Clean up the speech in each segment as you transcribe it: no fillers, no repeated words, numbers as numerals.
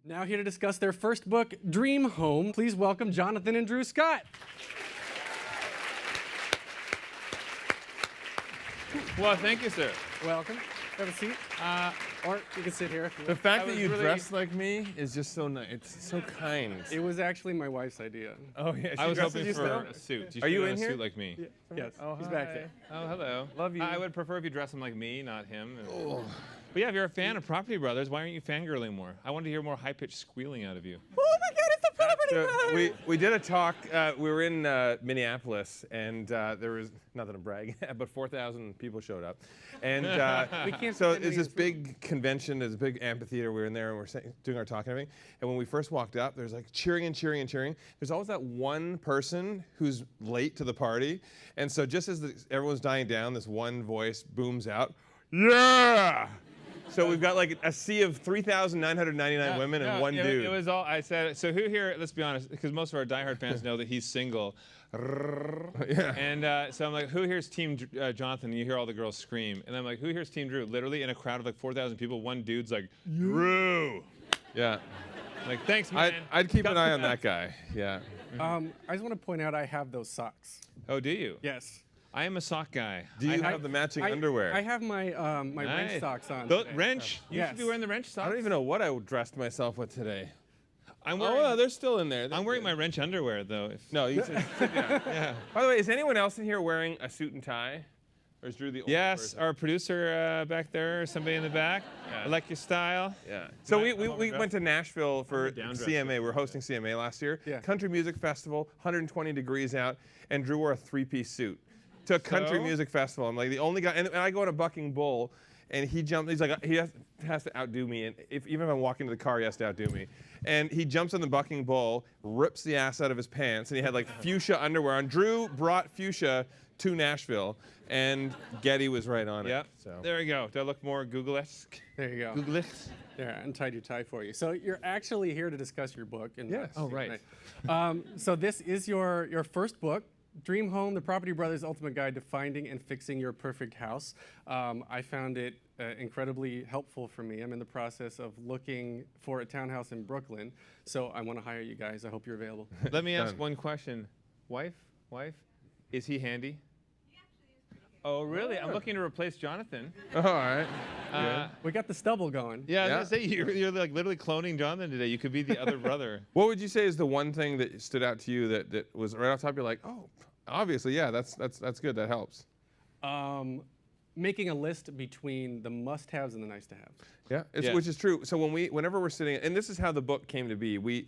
Now here to discuss their first book, Dream Home, please welcome Jonathan and Drew Scott. Well, thank you, sir. Welcome. Have a seat. Or you can sit here if you The want. fact that you dress like me is just so nice. It's so kind. It was actually my wife's idea. Oh yeah, I was hoping you for still? a suit. Are you should in have a here? suit like me. Yes, Oh, he's hi. back there. Oh, hello. Love you. I would prefer if you dress him like me, not him. But yeah, if you're a fan of Property Brothers, why aren't you fangirling more? I wanted to hear more high-pitched squealing out of you. Oh my God, it's the Property So Brothers! we did a talk. We were in Minneapolis, and there was, not that I'm bragging, but 4,000 people showed up. And We can't so fit it's in this big convention, there's a big amphitheater. We were in there, and we're doing our talk and everything. And when we first walked up, there's like cheering and cheering and cheering. There's always that one person who's late to the party. And so just as everyone's dying down, this one voice booms out, "Yeah!" So we've got like a sea of 3,999 women and one dude. It was all, I said, so who here, let's be honest, because most of our diehard fans know that he's single. Yeah. And so I'm like, who here's Team Jonathan? And you hear all the girls scream. And I'm like, who here's Team Drew? Literally in a crowd of like 4,000 people, one dude's like, Drew. Yeah. Like, thanks, man. I'd keep an eye on that guy. Yeah. I just want to point out I have those socks. Oh, do you? Yes. I am a sock guy. Do you have the matching underwear? I have my my wrench Nice. socks on. The today. wrench? You Yes. should be wearing the wrench socks. I don't even know what I dressed myself with today. I'm Oh, wearing, well, they're still in there. I'm wearing my wrench underwear, though. No, you said sit down. Yeah. By the way, is anyone else in here wearing a suit and tie? Or is Drew the only Yes, person? our producer back there, somebody in the back. Yeah. I like your style. Yeah. So we dressed. went to Nashville for down-dressed. CMA. We were hosting CMA last year. Yeah. Country Music Festival, 120 degrees out, and Drew wore a three-piece suit to a country So? music festival. I'm like the only guy, and I go on a bucking bull, and he jumped. He's like he has to outdo me, and even if I'm walking to the car, he has to outdo me. And he jumps on the bucking bull, rips the ass out of his pants, and he had like fuchsia underwear on. Drew brought fuchsia to Nashville, and Getty was right on Yep. it. So. There we go. Do I look more Google-esque? There you go. Google-esque? There, I untied your tie for you. So you're actually here to discuss your book. And Yes. Oh, right. So this is your first book, Dream Home, The Property Brothers' Ultimate Guide to Finding and Fixing Your Perfect House. I found it incredibly helpful for me. I'm in the process of looking for a townhouse in Brooklyn, so I want to hire you guys. I hope you're available. Let me ask Done. one question. Wife, is he handy? Oh, really? I'm looking to replace Jonathan. All right. We got the stubble going. Yeah, I Yeah. was gonna say you're like literally cloning Jonathan today. You could be the other brother. What would you say is the one thing that stood out to you that was right off the top? You're like, oh, obviously, yeah, that's good. That helps. Making a list between the must-haves and the nice-to-haves. Yeah, Yeah. which is true. So whenever we're sitting, and this is how the book came to be. We've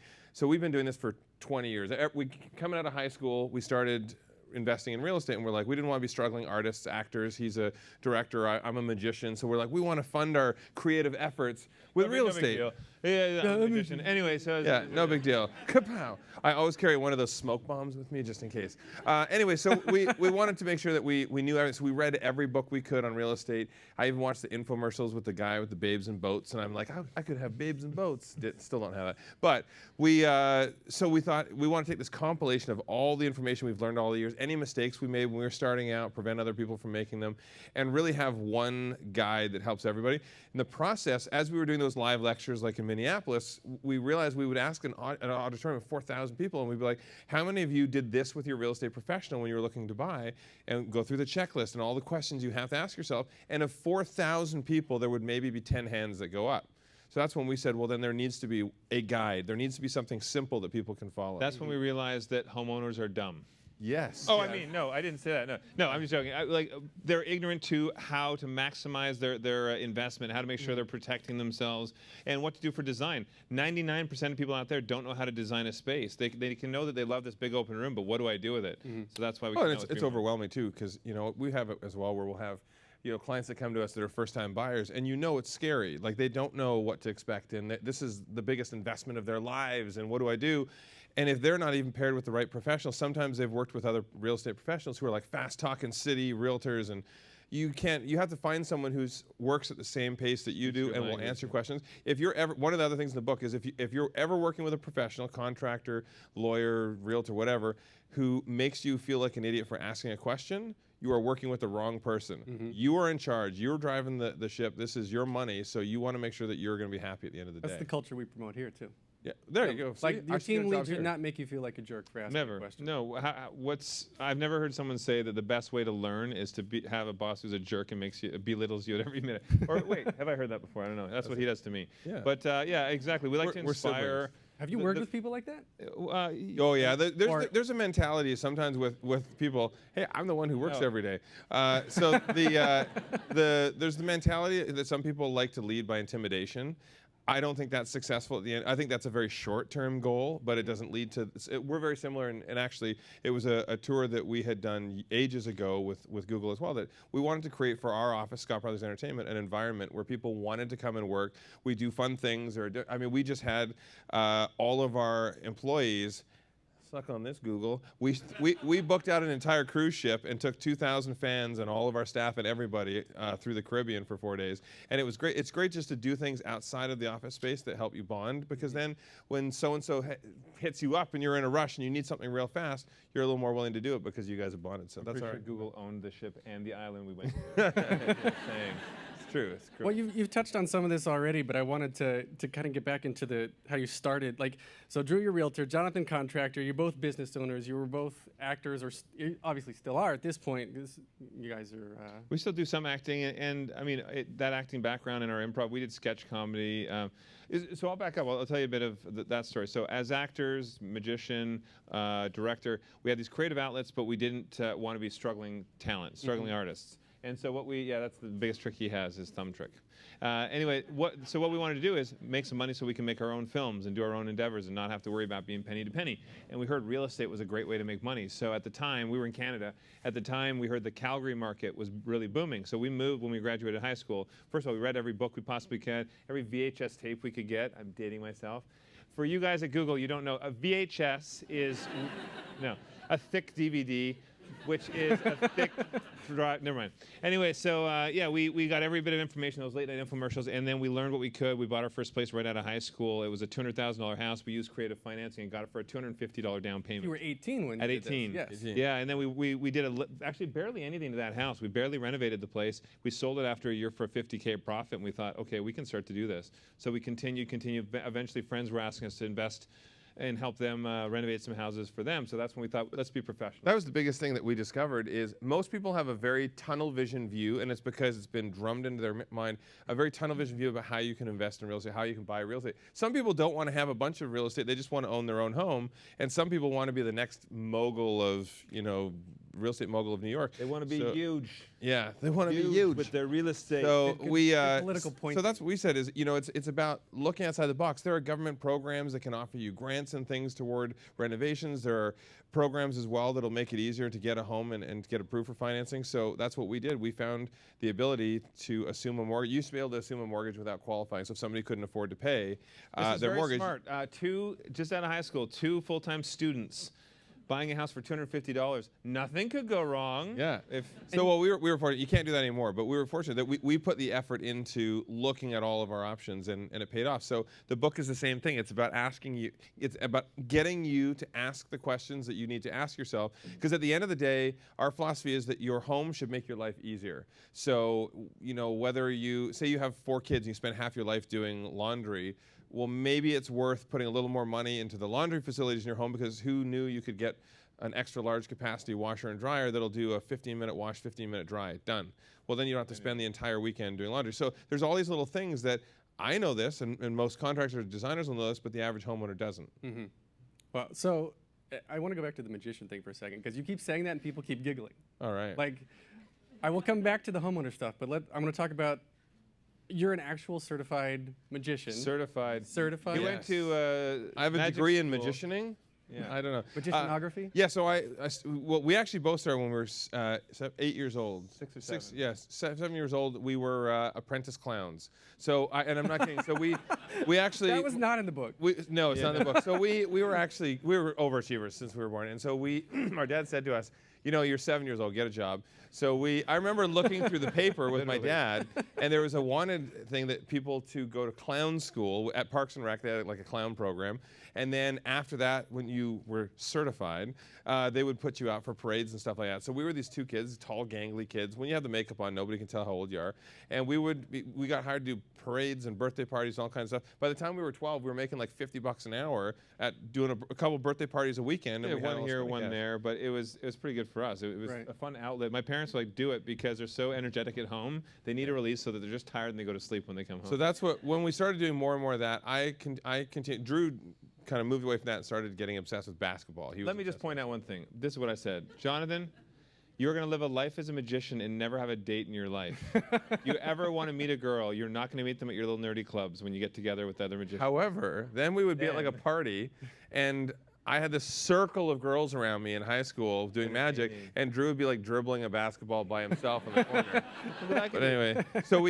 been doing this for 20 years. Coming out of high school, we started investing in real estate, and we're like, we didn't want to be struggling artists, actors. He's a director. I'm a magician. So we're like, we want to fund our creative efforts with real No big estate. deal. Yeah, I'm a magician. Anyway, so Yeah, no big deal. Kapow! I always carry one of those smoke bombs with me just in case. Anyway, so we wanted to make sure that we knew everything. So we read every book we could on real estate. I even watched the infomercials with the guy with the babes and boats, and I'm like, I could have babes and boats. Still don't have that. But we thought we want to take this compilation of all the information we've learned all the years, any mistakes we made when we were starting out, prevent other people from making them, and really have one guide that helps everybody. In the process, as we were doing those live lectures like in Minneapolis, we realized we would ask an auditorium of 4,000 people, and we'd be like, how many of you did this with your real estate professional when you were looking to buy? And go through the checklist and all the questions you have to ask yourself. And of 4,000 people, there would maybe be 10 hands that go up. So that's when we said, well, then there needs to be a guide. There needs to be something simple that people can follow. that's when we realized that homeowners are dumb. Yes. Oh, I mean, no, I didn't say that. No, I'm just joking. They're ignorant to how to maximize their investment, how to make sure they're protecting themselves, and what to do for design. 99% of people out there don't know how to design a space. They can know that they love this big open room, but what do I do with it? So that's why we. Well, come and out with it's Dream Home. overwhelming too, because we have it as well, where we'll have clients that come to us that are first-time buyers, and it's scary. Like they don't know what to expect, and this is the biggest investment of their lives. And what do I do? And if they're not even paired with the right professional, sometimes they've worked with other real estate professionals who are like fast-talking city realtors, and you have to find someone who works at the same pace that you do your and will language, answer yeah. questions. If you're ever, one of the other things in the book is if you're ever working with a professional, contractor, lawyer, realtor, whatever, who makes you feel like an idiot for asking a question, you are working with the wrong person. You are in charge. You're driving the ship. This is your money, so you want to make sure that you're going to be happy at the end of the day. That's the culture we promote here too. Yeah, there you go. See, Like I your should get a team job lead should here. not make you feel like a jerk for asking Never. a question. No. I've never heard someone say that the best way to learn is to have a boss who's a jerk and belittles you at every minute. Or wait, have I heard that before? I don't know. That's what he does to me. Yeah. But yeah, exactly. We like to We're siblings. inspire. Have you worked with people like that? Oh yeah, Or- there's a mentality sometimes with people. Hey, I'm the one who works Oh. every day. So there's the mentality that some people like to lead by intimidation. I don't think that's successful at the end. I think that's a very short-term goal, but it doesn't lead to. We're very similar, and actually, it was a tour that we had done ages ago with Google as well. That we wanted to create for our office, Scott Brothers Entertainment, an environment where people wanted to come and work. We do fun things, we just had all of our employees. Suck on this, Google. We booked out an entire cruise ship and took 2,000 fans and all of our staff and everybody through the Caribbean for 4 days. And it was great. It's great just to do things outside of the office space that help you bond, because then when so-and-so hits you up and you're in a rush and you need something real fast, you're a little more willing to do it because you guys have bonded. So that's Pretty our sure Google owned the ship and the island we went to. Just saying. It's true. It's true. Well, you've touched on some of this already, but I wanted to kind of get back into how you started. Like, so Drew, your realtor, Jonathan, contractor. You're both business owners. You were both actors, or you obviously still are at this point. You guys are. We still do some acting, and I mean that acting background in our improv. We did sketch comedy. So I'll back up. I'll tell you a bit of that story. So as actors, magician, director, we had these creative outlets, but we didn't want to be struggling talent, struggling artists. And so that's the biggest trick he has, his thumb trick. Anyway, what we wanted to do is make some money so we can make our own films and do our own endeavors and not have to worry about being penny to penny. And we heard real estate was a great way to make money. So at the time, we were in Canada. At the time, we heard the Calgary market was really booming. So we moved when we graduated high school. First of all, we read every book we possibly could, every VHS tape we could get. I'm dating myself. For you guys at Google, you don't know, a VHS is a thick DVD, which is a thick drive. Never mind. Anyway, so we got every bit of information, those late night infomercials, and then we learned what we could. We bought our first place right out of high school. It was a $200,000 house. We used creative financing and got it for a $250 down payment. You were 18 when At you did 18. this. Yes. Yeah, and then we did actually barely anything to that house. We barely renovated the place. We sold it after a year for a $50K profit, and we thought, okay, we can start to do this. So we continued. Eventually, friends were asking us to invest and help them renovate some houses for them. So that's when we thought, let's be professional. That was the biggest thing that we discovered is most people have a very tunnel vision view, and it's because it's been drummed into their mind, a very tunnel vision view about how you can invest in real estate, how you can buy real estate. Some people don't want to have a bunch of real estate. They just want to own their own home. And some people want to be the next mogul of, real estate mogul of New York. They want to be huge. Yeah, they want to be huge. With their real estate. So we political point. So that's what we said is it's about looking outside the box. There are government programs that can offer you grants and things toward renovations. There are programs as well that'll make it easier to get a home and get approved for financing. So that's what we did. We found the ability to assume a mortgage. You used to be able to assume a mortgage without qualifying. So if somebody couldn't afford to pay This is their very mortgage. smart. Just out of high school, 2 full-time students buying a house for $250. Nothing could go wrong. Yeah. We were fortunate. You can't do that anymore, but we were fortunate that we put the effort into looking at all of our options, and it paid off. So the book is the same thing. It's about asking you. It's about getting you to ask the questions that you need to ask yourself. Because at the end of the day, our philosophy is that your home should make your life easier. So whether you say you have 4 kids and you spend half your life doing laundry. Well, maybe it's worth putting a little more money into the laundry facilities in your home, because who knew you could get an extra large capacity washer and dryer that'll do a 15-minute wash, 15-minute dry, done. Well, then you don't have to spend the entire weekend doing laundry. So there's all these little things that I know this, and most contractors or designers will know this, but the average homeowner doesn't. Mm-hmm. Well, so I want to go back to the magician thing for a second, because you keep saying that and people keep giggling. All right. Like, I will come back to the homeowner stuff, but I'm going to talk about. You're an actual certified magician. Certified. Certified. You went to I have a magic degree in school. magicianing. Yeah. I don't know. Magicianography? Yeah, so we actually both started when we were 8 years old. 6 or 7. Yes, 7 years old. We were apprentice clowns. So, and I'm not kidding. So we actually. That was not in the book. No, it's not in the book. So we were overachievers since we were born, and so our dad said to us, you know, you're 7 years old, get a job. So I remember looking through the paper with my dad, and there was a wanted thing that people to go to clown school at Parks and Rec. They had like a clown program. And then after that, when you were certified, they would put you out for parades and stuff like that. So we were these two kids, tall, gangly kids. When you have the makeup on, nobody can tell how old you are. And we got hired to do parades and birthday parties and all kinds of stuff. By the time we were 12, we were making like $50 an hour at doing a couple birthday parties a weekend. Yeah, and we had one all here, this one cash. there, but it was pretty good for us. It was Right. a fun outlet. My parents would like do it because they're so energetic at home. They need a release so that they're just tired and they go to sleep when they come home. So that's when we started doing more and more of that, I continued. Drew kind of moved away from that and started getting obsessed with basketball. Let me just point out one thing. This is what I said. Jonathan, you're going to live a life as a magician and never have a date in your life. You ever want to meet a girl, you're not going to meet them at your little nerdy clubs when you get together with other magicians. However, then we would be at like a party, and I had this circle of girls around me in high school doing magic, and Drew would be like dribbling a basketball by himself in the corner. But anyway, so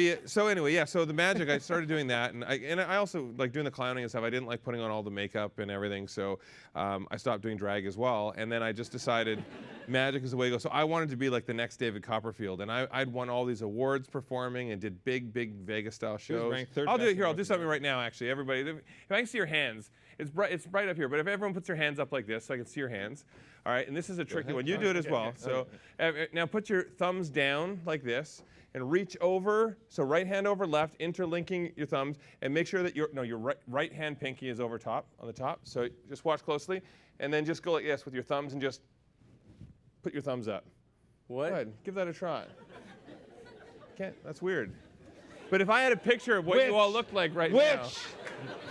the magic, I started doing that, and I also like doing the clowning and stuff. I didn't like putting on all the makeup and everything, so I stopped doing drag as well. And then I just decided magic is the way to go. So I wanted to be like the next David Copperfield, and I'd won all these awards performing and did big Vegas style shows. ranked third I'll do best it here. in I'll do North something right now. Actually, everybody, if I can see your hands. It's bright up here, but if everyone puts their hands up like this so I can see your hands. All right, and this is a tricky one. You do it as well. So now put your thumbs down like this and reach over. So right hand over left, interlinking your thumbs, and make sure that your right hand pinky is over top, on the top. So just watch closely, and then just go like this with your thumbs and just put your thumbs up. What? Go ahead, give that a try. Can't, that's weird. But if I had a picture of what you all look like right now.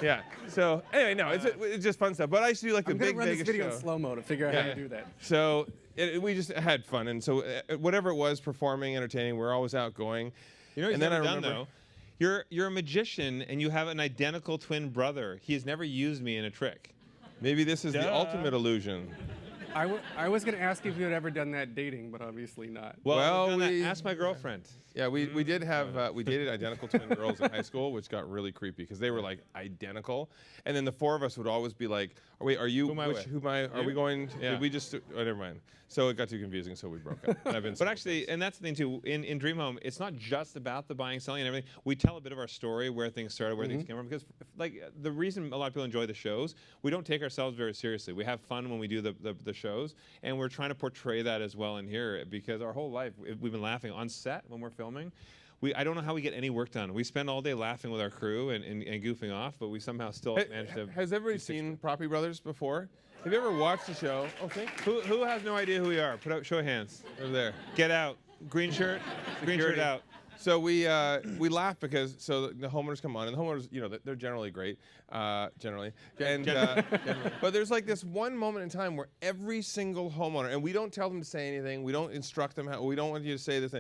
Yeah. So anyway, no, it's just fun stuff. But I used to do like the I'm gonna big run Vegas this video show. in slow-mo to figure out how to do that. So we just had fun, and so whatever it was, performing, entertaining, we're always outgoing. You know what and he's then never I done, remember, though? You're a magician, and you have an identical twin brother. He has never used me in a trick. maybe this is the Duh. ultimate illusion. I was going to ask if you had ever done that dating, but obviously not. Well, Well, ask my girlfriend. Yeah, we did have we dated identical twin girls in high school, which got really creepy because they were like identical, and then the four of us would always be like, "Oh, wait, are you? Who am I with? Who am I? Are we You? going? Yeah. Did we just? Oh, never mind." So it got too confusing, so we broke up. And I've been But actually, and that's the thing too, in Dream Home, it's not just about the buying, selling, and everything. We tell a bit of our story, where things started, where things came from, because like the reason a lot of people enjoy the shows, we don't take ourselves very seriously. We have fun when we do the shows, and we're trying to portray that as well in here, because our whole life we've been laughing on set when we're filming. I don't know how we get any work done. We spend all day laughing with our crew and goofing off, but we somehow still manage to. Has everybody seen Property Brothers before? Have you ever watched the show? Okay. Who has no idea who we are? Put out, show of hands. Over there. Get out. Green shirt. Green shirt Security. out. So we laugh because the homeowners come on, and the homeowners, you know, they're generally great, generally. And but there's like this one moment in time where every single homeowner, and we don't tell them to say anything, we don't instruct them how, we don't want you to say this.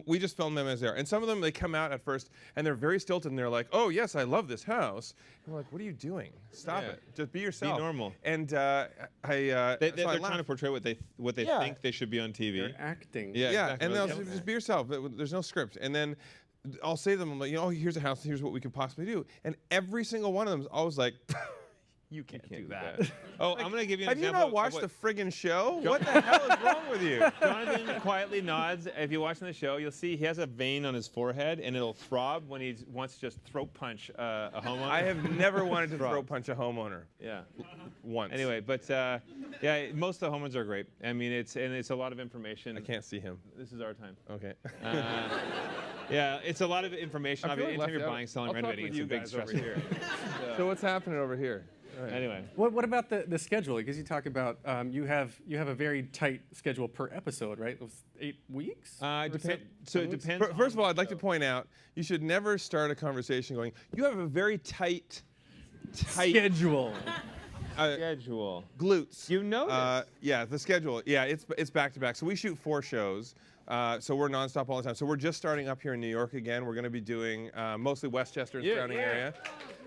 We just film them as they are. And some of them, they come out at first and they're very stilted and they're like, "Oh yes, I love this house." And we're like, "What are you doing? Stop Yeah. it! Just be yourself. Be normal." And They're I trying to portray what they Yeah. think they should be on TV. They're acting. Yeah, Yeah, exactly. and they'll Yep. say, just be yourself. There's no script. And then I'll say to them, I'm like, "Oh, here's a house. Here's what we could possibly do." And every single one of them is always like, "You can't do that." Oh, I'm going to give you an Have you example. not of watched what- the friggin' show? What the hell is wrong with you? Jonathan quietly nods. If you're watching the show, you'll see he has a vein on his forehead, and it'll throb when he wants to just throat punch a homeowner. I have never wanted to Throb. throat punch a homeowner Yeah. once. Anyway, but yeah, most of the homeowners are great. I mean, it's a lot of information. I can't see him. This is our time. Okay. Yeah, it's a lot of information. I feel like Anytime you're left out. buying, selling, I'll talk renovating, with it's a you big guys over stress. here. So what's happening over here? All right. Anyway. What about the schedule? Because you talk about you have a very tight schedule per episode, right? It was 8 weeks. So it weeks? depends. First of all, I'd like to point out, you should never start a conversation going, "You have a very tight Schedule. Schedule. glutes." You know this. Yeah, the schedule. Yeah, it's back to back. So we shoot 4 shows. So we're nonstop all the time. So we're just starting up here in New York again. We're going to be doing mostly Westchester and surrounding area.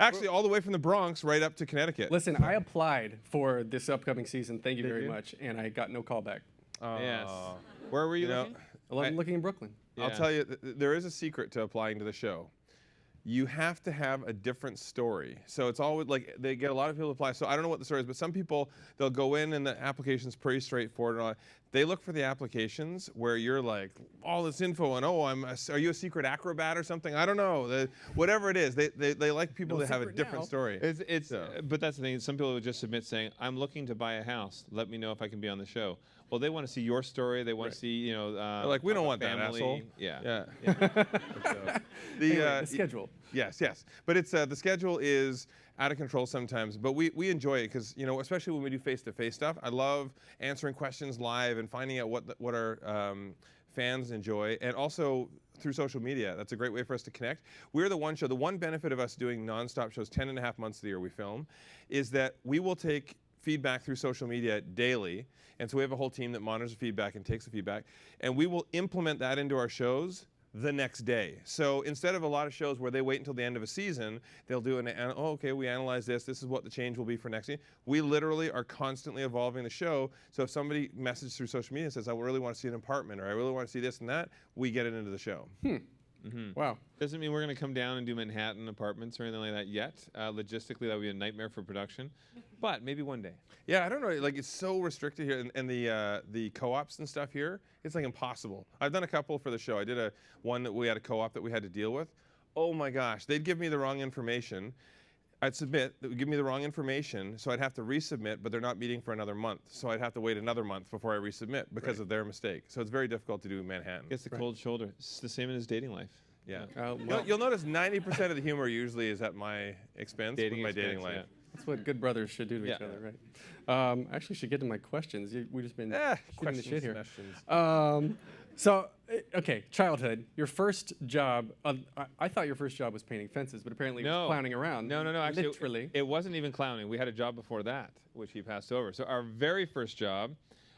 Actually, all the way from the Bronx right up to Connecticut. Listen, I applied for this upcoming season. Thank you very you? much, and I got no call back. Yes. Where were you You know, looking? I'm looking in Brooklyn. I'll Yeah. tell you, there is a secret to applying to the show. You have to have a different story. So it's always like they get a lot of people to apply. So I don't know what the story is, but some people, they'll go in and the application's pretty straightforward. And all that. They look for the applications where you're like all this info and are you a secret acrobat or something? I don't know. Whatever it is, they like people No that have a secret different now. story. But that's the thing. Some people would just submit saying, "I'm looking to buy a house. Let me know if I can be on the show." Well, they want to see your story. They want to see, They're like, we don't want that, family. asshole. Yeah. Anyway, the schedule. Yes. But it's the schedule is out of control sometimes, but we enjoy it because especially when we do face-to-face stuff. I love answering questions live and finding out what our fans enjoy, and also through social media. That's a great way for us to connect. We're the one show. The one benefit of us doing nonstop shows 10.5 months of the year we film is that we will take feedback through social media daily. And so we have a whole team that monitors the feedback and takes the feedback. And we will implement that into our shows the next day. So instead of a lot of shows where they wait until the end of a season, they'll do okay, we analyze this. This is what the change will be for next year. We literally are constantly evolving the show. So if somebody messages through social media and says, I really want to see an apartment, or I really want to see this and that, we get it into the show. Wow. Doesn't mean we're going to come down and do Manhattan apartments or anything like that yet. Logistically, that would be a nightmare for production, but maybe one day. Yeah, I don't know. Like, it's so restricted here, and the co-ops and stuff here, it's like impossible. I've done a couple for the show. I did one that we had a co-op that we had to deal with. Oh my gosh, they'd give me the wrong information. I'd submit, they would give me the wrong information, so I'd have to resubmit, but they're not meeting for another month. So I'd have to wait another month before I resubmit because of their mistake. So it's very difficult to do Manhattan. Gets the cold shoulder. It's the same in his dating life. Yeah. Well, You'll notice 90% of the humor usually is at my expense with my dating life. that's what good brothers should do to each other, right? Actually, should get to my questions. We've just been shooting the shit here. Okay, childhood. Your first job. I thought your first job was painting fences, but apparently it was clowning around. No. Actually, literally, it wasn't even clowning. We had a job before that, which he passed over. So our very first job,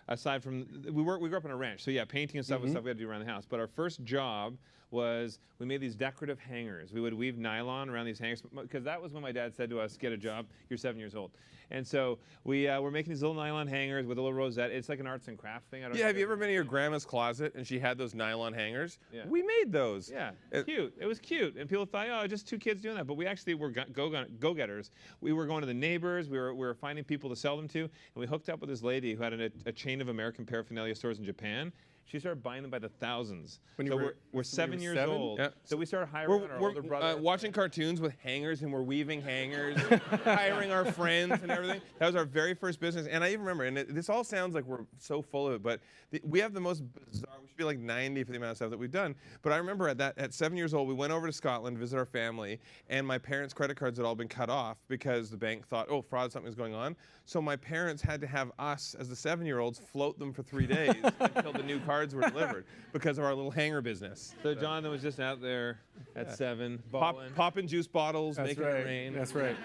aside from we grew up on a ranch. So yeah, painting and stuff was stuff we had to do around the house. But our first job was we made these decorative hangers. We would weave nylon around these hangers because that was when my dad said to us, "Get a job. You're 7 years old." And so we were making these little nylon hangers with a little rosette. It's like an arts and crafts thing. Yeah, have you ever been to your grandma's closet and she had those nylon hangers? Yeah. We made those. Yeah, cute. It was cute. And people thought, oh, just two kids doing that. But we actually were go-getters. We were going to the neighbors. We were finding people to sell them to. And we hooked up with this lady who had a chain of American paraphernalia stores in Japan. She started buying them by the thousands. We're 7 years old. Yeah. So we started hiring our older brother. Watching cartoons with hangers, and we're weaving hangers, hiring our friends and everything. That was our very first business. And I even remember, and this all sounds like we're so full of it, but we have the most bizarre, we should be like 90 for the amount of stuff that we've done. But I remember at 7 years old, we went over to Scotland to visit our family, and my parents' credit cards had all been cut off because the bank thought, oh, fraud, something's going on. So my parents had to have us, as the 7-year-olds, float them for 3 days until the new cards were delivered because of our little hanger business. So Jonathan was just out there at 7, balling. Popping juice bottles, making it rain. That's right.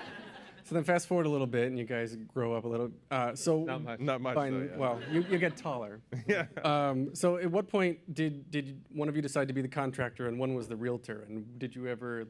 So then fast forward a little bit, and you guys grow up a little. Not much. Not much, Fine, though, yeah. well, you get taller. Yeah. So at what point did one of you decide to be the contractor and one was the realtor? And did you ever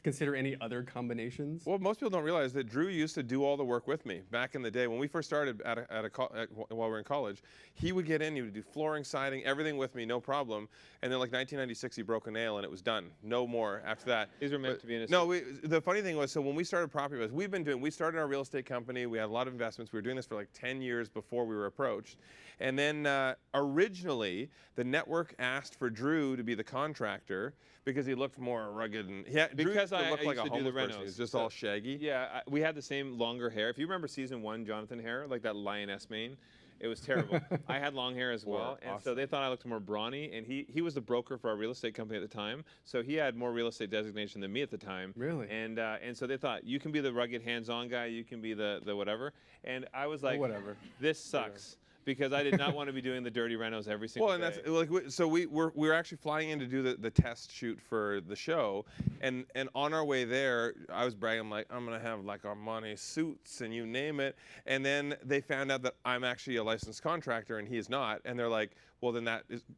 consider any other combinations? Well, most people don't realize that Drew used to do all the work with me back in the day when we first started while we were in college. He would get in, he would do flooring, siding, everything with me, no problem. And then like 1996, he broke a nail and it was done. No more after that. These were meant to be in a No, the funny thing was, so when we started Property Buzz, we started our real estate company. We had a lot of investments. We were doing this for like 10 years before we were approached. And then originally, the network asked for Drew to be the contractor because he looked more rugged and Drew looked like a homeless person. He was just all shaggy. Yeah, we had the same longer hair. If you remember season 1, Jonathan hair, like that lioness mane, it was terrible. I had long hair as well, and so they thought I looked more brawny. And he was the broker for our real estate company at the time, so he had more real estate designation than me at the time. Really? And so they thought you can be the rugged, hands-on guy, you can be the whatever. And I was like, whatever. This sucks. Because I did not want to be doing the dirty renos every single day. Well, and that's like so we were actually flying in to do the test shoot for the show, and on our way there, I was bragging, I'm like, I'm gonna have like Armani suits and you name it, and then they found out that I'm actually a licensed contractor and he is not, and they're like, well, then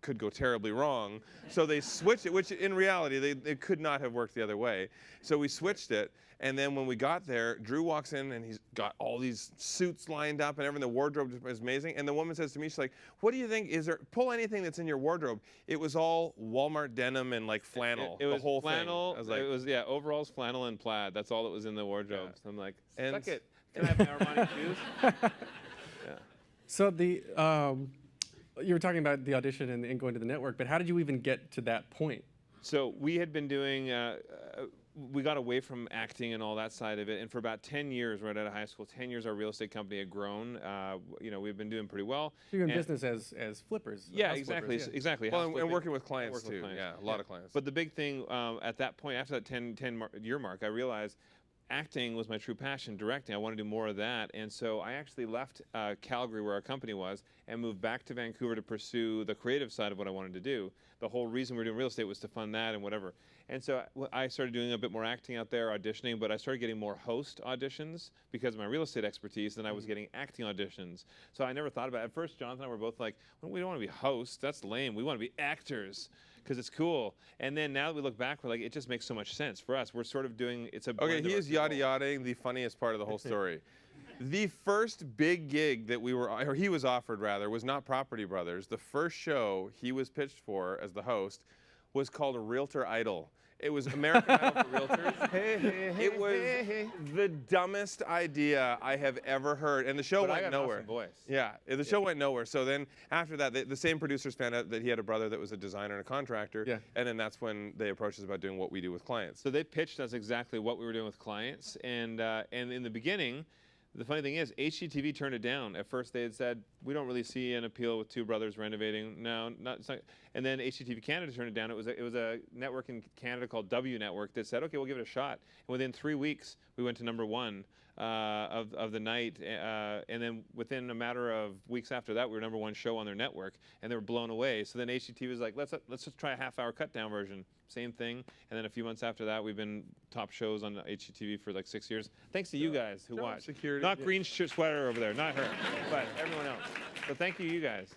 could go terribly wrong. So they switched it, which in reality they could not have worked the other way. So we switched it. And then when we got there, Drew walks in and he's got all these suits lined up and everything. The wardrobe is amazing. And the woman says to me, she's like, what do you think? Pull anything that's in your wardrobe. It was all Walmart denim and like flannel, it was the whole flannel, thing. I was like, it was, overalls, flannel, and plaid. That's all that was in the wardrobe. So I'm like, And- suck it. Can I have my Armani shoes? Yeah. So you were talking about the audition and going to the network, but how did you even get to that point? So we had been doing, we got away from acting and all that side of it, and for about 10 years, right out of high school, 10 years our real estate company had grown. We've been doing pretty well. You're in business as flippers. Yeah, house exactly, flippers, yeah. exactly. Well, house and flipping. working with clients Working with too. clients. Yeah, a lot of clients. But the big thing at that point, after that 10-year mark, I realized acting was my true passion, directing. I want to do more of that. And so I actually left Calgary, where our company was, and moved back to Vancouver to pursue the creative side of what I wanted to do. The whole reason we were doing real estate was to fund that and whatever. And so I started doing a bit more acting out there, auditioning, but I started getting more host auditions because of my real estate expertise than I was getting acting auditions. So I never thought about it. At first, Jonathan and I were both like, well, we don't want to be hosts. That's lame. We want to be actors because it's cool. And then now that we look back, we're like, it just makes so much sense for us. We're sort of doing, it's a Okay, blend he of is our yada two yadaing the funniest part of the whole story. The first big gig that or he was offered rather, was not Property Brothers. The first show he was pitched for as the host was called Realtor Idol. It was American Idol for Realtors. It was the dumbest idea I have ever heard, and the show But I went got an nowhere. awesome voice. Yeah, the show went nowhere. So then after that, the same producers found out that he had a brother that was a designer and a contractor, Yeah. and then that's when they approached us about doing what we do with clients. So they pitched us exactly what we were doing with clients, and in the beginning, the funny thing is, HGTV turned it down. At first, they had said, we don't really see an appeal with two brothers renovating. No, it's not. And then HGTV Canada turned it down. It was a network in Canada called W Network that said, okay, we'll give it a shot. And within 3 weeks, we went to #1 of the night. And then within a matter of weeks after that, we were #1 show on their network, and they were blown away. So then HGTV was like, let's just try a half-hour cut-down version. Same thing. And then a few months after that, we've been top shows on HGTV for like 6 years. Thanks to you guys who watch. security, Not yeah. green sweater over there, not her, but everyone else. So thank you guys.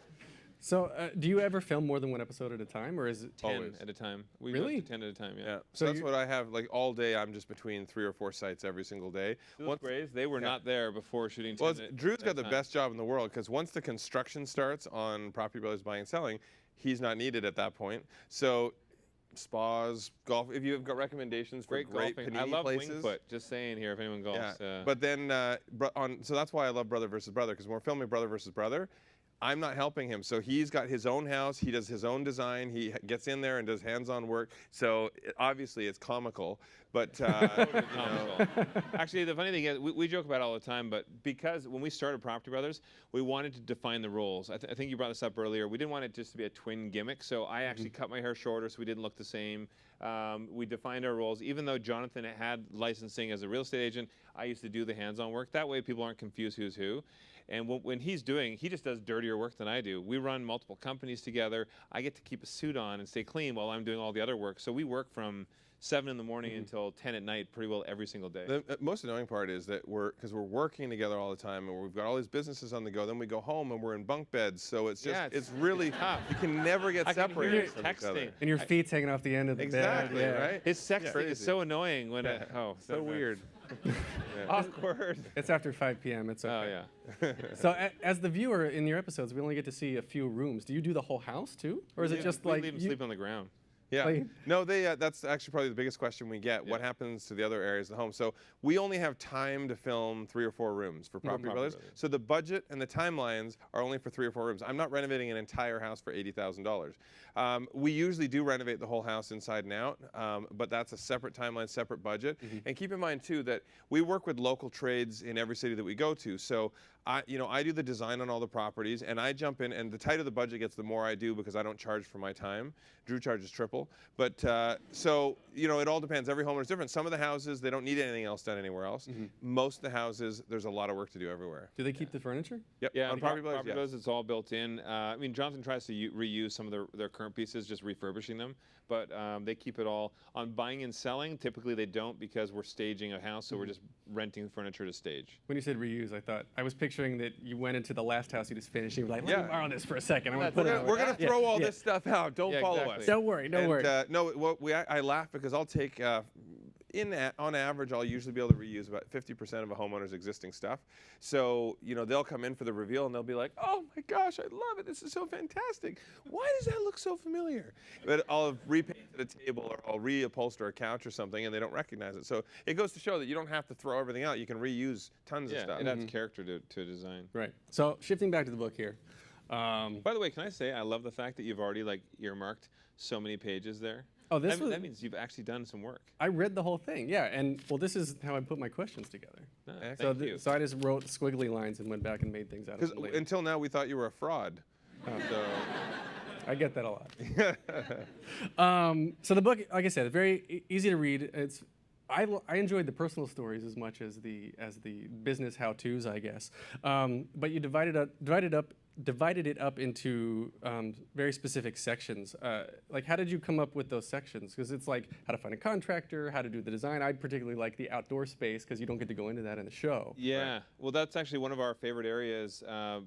So do you ever film more than one episode at a time, or is it 10 Always. at a time. We Really? go to 10 at a time, yeah. Yeah, So so that's you- what I have. Like all day, I'm just between 3 or 4 sites every single day. Those Once- Grays, they were not there before shooting 10 Well, Drew's got the time. best job in the world because once the construction starts on Property Brothers Buying and Selling, he's not needed at that point. So spas, golf. If you have got recommendations for Great great golfing. panini I love places, Wingfoot, just saying here if anyone golfs. yeah. But then, so that's why I love Brother versus Brother because when we're filming Brother versus Brother, I'm not helping him. So he's got his own house. He does his own design. He gets in there and does hands-on work. So obviously it's comical, but Comical. Actually, the funny thing is, we joke about it all the time, but because when we started Property Brothers, we wanted to define the roles. I think you brought this up earlier. We didn't want it just to be a twin gimmick, so I actually cut my hair shorter so we didn't look the same. We defined our roles. Even though Jonathan had licensing as a real estate agent, I used to do the hands-on work. That way people aren't confused who's who. And when he's doing, he just does dirtier work than I do. We run multiple companies together. I get to keep a suit on and stay clean while I'm doing all the other work. So we work from 7 in the morning until 10 at night pretty well every single day. the most annoying part is that because we're working together all the time and we've got all these businesses on the go. Then we go home and we're in bunk beds. So it's just Yeah, it's really tough. you can never get I can hear separated you from each other. texting. and your feet's hanging off the end of the Exactly, bed? Yeah. right? His sexting is Crazy. so annoying when So weird. awkward. It's after 5 p.m. It's okay. Oh yeah. So as the viewer in your episodes, we only get to see a few rooms. Do you do the whole house too, or is it just we like leave him you- sleep on the ground? Yeah. Like- No, that's actually probably the biggest question we get. What happens to the other areas of the home? So we only have time to film 3 or 4 rooms for Property Property Brothers. Brothers. So the budget and the timelines are only for 3 or 4 rooms. I'm not renovating an entire house for $80,000. We usually do renovate the whole house inside and out, but that's a separate timeline, separate budget. And keep in mind too that we work with local trades in every city that we go to. So I do the design on all the properties, and I jump in. And the tighter the budget gets, the more I do because I don't charge for my time. Drew charges triple. But so it all depends. Every homeowner is different. Some of the houses they don't need anything else done anywhere else. Most of the houses there's a lot of work to do everywhere. do they keep the furniture? Yep. Yeah, On Property Brothers, yes. it's all built in. I mean, Jonathan tries to reuse some of their current pieces, just refurbishing them, but they keep it all. On buying and selling, typically they don't because we're staging a house, so we're just renting furniture to stage. When you said reuse, I was picturing that you went into the last house you just finished. And you were like, let Yeah. me borrow this for a second. I want to We're put it gonna, on. we're gonna Yeah, throw all yeah. this stuff out. Don't Yeah, follow exactly. us. Don't worry, don't worry. No, I laugh because I'll take on average, I'll usually be able to reuse about 50% of a homeowner's existing stuff. So, they'll come in for the reveal and they'll be like, oh my gosh, I love it. This is so fantastic. Why does that look so familiar? But I'll have repainted a table or I'll reupholster a couch or something and they don't recognize it. So it goes to show that you don't have to throw everything out. You can reuse tons of stuff. It adds character to a design. Right. So shifting back to the book here. By the way, can I say I love the fact that you've already earmarked so many pages there. Oh, that means you've actually done some work. I read the whole thing, yeah, and well, this is how I put my questions together. Thank you. So I just wrote squiggly lines and went back and made things out of Because them later. until now, we thought you were a fraud. So. I get that a lot. So the book, like I said, very easy to read. I enjoyed the personal stories as much as the business how-tos, I guess. But you divided it up into very specific sections. Like, how did you come up with those sections? Because it's like how to find a contractor, how to do the design. I particularly like the outdoor space because you don't get to go into that in the show. Yeah, Right. well, that's actually one of our favorite areas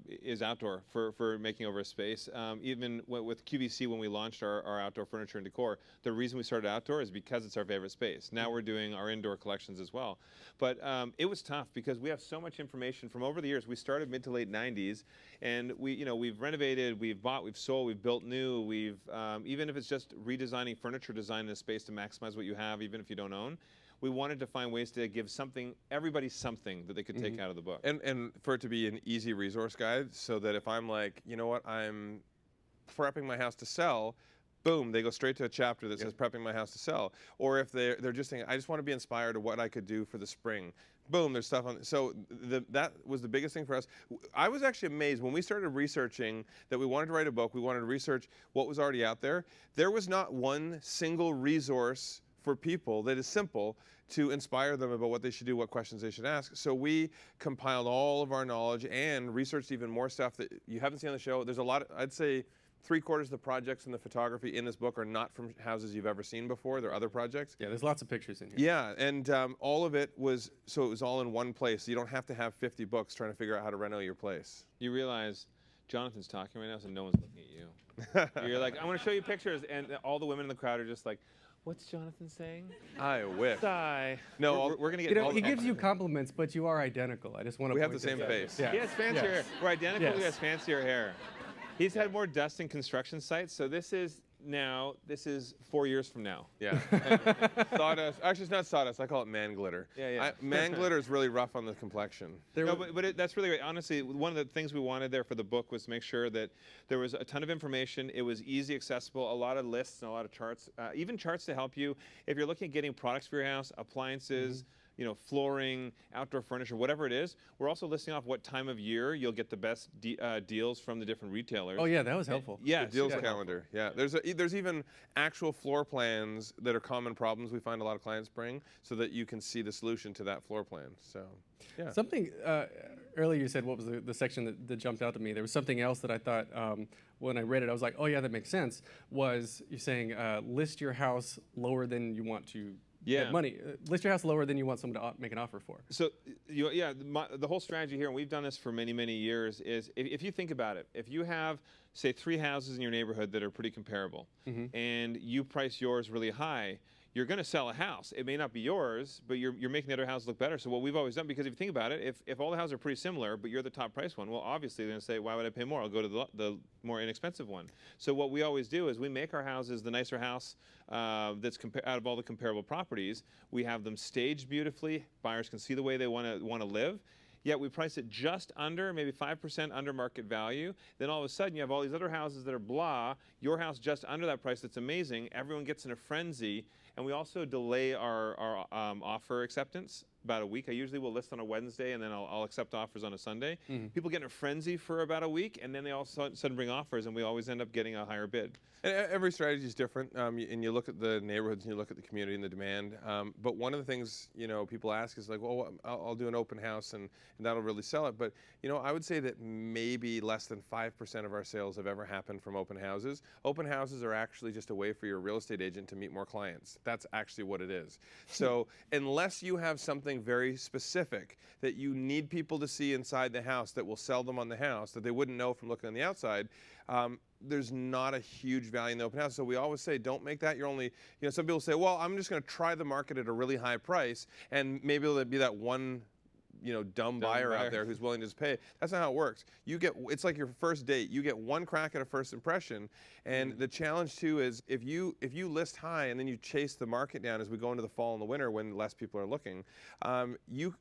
is outdoor for making over a space. Even with QVC, when we launched our outdoor furniture and decor, the reason we started outdoor is because it's our favorite space. Now we're doing our indoor collections as well. But it was tough because we have so much information from over the years. We started mid to late 90s, and we've renovated, we've bought, we've sold, we've built new, we've even if it's just redesigning furniture design in a space to maximize what you have, even if you don't own. We wanted to find ways to give everybody something that they could take out of the book. And for it to be an easy resource guide, so that if I'm like, you know what, I'm prepping my house to sell, boom, they go straight to a chapter that says prepping my house to sell. Or if they're just saying, I just want to be inspired of what I could do for the spring. Boom, there's stuff on. So that was the biggest thing for us. I was actually amazed when we started researching that we wanted to write a book. We wanted to research what was already out there. There was not one single resource for people that is simple to inspire them about what they should do, what questions they should ask. So we compiled all of our knowledge and researched even more stuff that you haven't seen on the show. There's a lot, I'd say 3/4 of the projects and the photography in this book are not from houses you've ever seen before. They're other projects. Yeah, there's lots of pictures in here. Yeah, and all of it was, so it was all in one place. So you don't have to have 50 books trying to figure out how to reno your place. You realize Jonathan's talking right now, so no one's looking at you. You're like, I want to show you pictures, and all the women in the crowd are just like, what's Jonathan saying? I wish. Sigh. No, we're gonna get. He gives you compliments, but you are identical. I just want to. We have the same face. Yeah. He has fancier hair. We're identical. Yes. He has fancier hair. He's had more dust in construction sites, so this is 4 years from now. Yeah. Sawdust. Actually, it's not sawdust. I call it man glitter. Yeah. Man glitter is really rough on the complexion. No, but that's really great. Honestly, one of the things we wanted there for the book was to make sure that there was a ton of information. It was easy accessible, a lot of lists and a lot of charts, even charts to help you if you're looking at getting products for your house, appliances, flooring, outdoor furniture, whatever it is. We're also listing off what time of year you'll get the best deals from the different retailers. Oh yeah, that was helpful. Yeah, The deals calendar. Yeah. There's even actual floor plans that are common problems we find a lot of clients bring, so that you can see the solution to that floor plan. So, yeah. Something earlier you said, what was the section that jumped out to me? There was something else that I thought when I read it, I was like, oh yeah, that makes sense. Was you saying list your house lower than you want to get money? List your house lower than you want someone to make an offer for. So the whole strategy here, and we've done this for many, many years, is if you think about it, if you have, say, 3 houses in your neighborhood that are pretty comparable, and you price yours really high, you're going to sell a house. It may not be yours, but you're making the other house look better. So what we've always done, because if you think about it, if all the houses are pretty similar, but you're the top price one, well, obviously they're going to say, why would I pay more? I'll go to the more inexpensive one. So what we always do is we make our houses the nicer house that's out of all the comparable properties. We have them staged beautifully. Buyers can see the way they want to live. Yet we price it just under, maybe 5% under market value. Then all of a sudden you have all these other houses that are blah, your house just under that price that's amazing. Everyone gets in a frenzy. And we also delay our offer acceptance about a week. I usually will list on a Wednesday, and then I'll accept offers on a Sunday. People get in a frenzy for about a week, and then they all suddenly bring offers, and we always end up getting a higher bid. And every strategy is different, and you look at the neighborhoods and you look at the community and the demand. But one of the things people ask is like, well, I'll do an open house and that'll really sell it. But I would say that maybe less than 5% of our sales have ever happened from open houses. Open houses are actually just a way for your real estate agent to meet more clients. that's actually what it is. So unless you have something very specific that you need people to see inside the house that will sell them on the house that they wouldn't know from looking on the outside, there's not a huge value in the open house. So we always say, don't make that your only, some people say, well, I'm just going to try the market at a really high price, and maybe there'll be that one dumb buyer out there who's willing to just pay. That's not how it works. It's like your first date. You get one crack at a first impression, and the challenge too is if you list high and then you chase the market down as we go into the fall and the winter when less people are looking,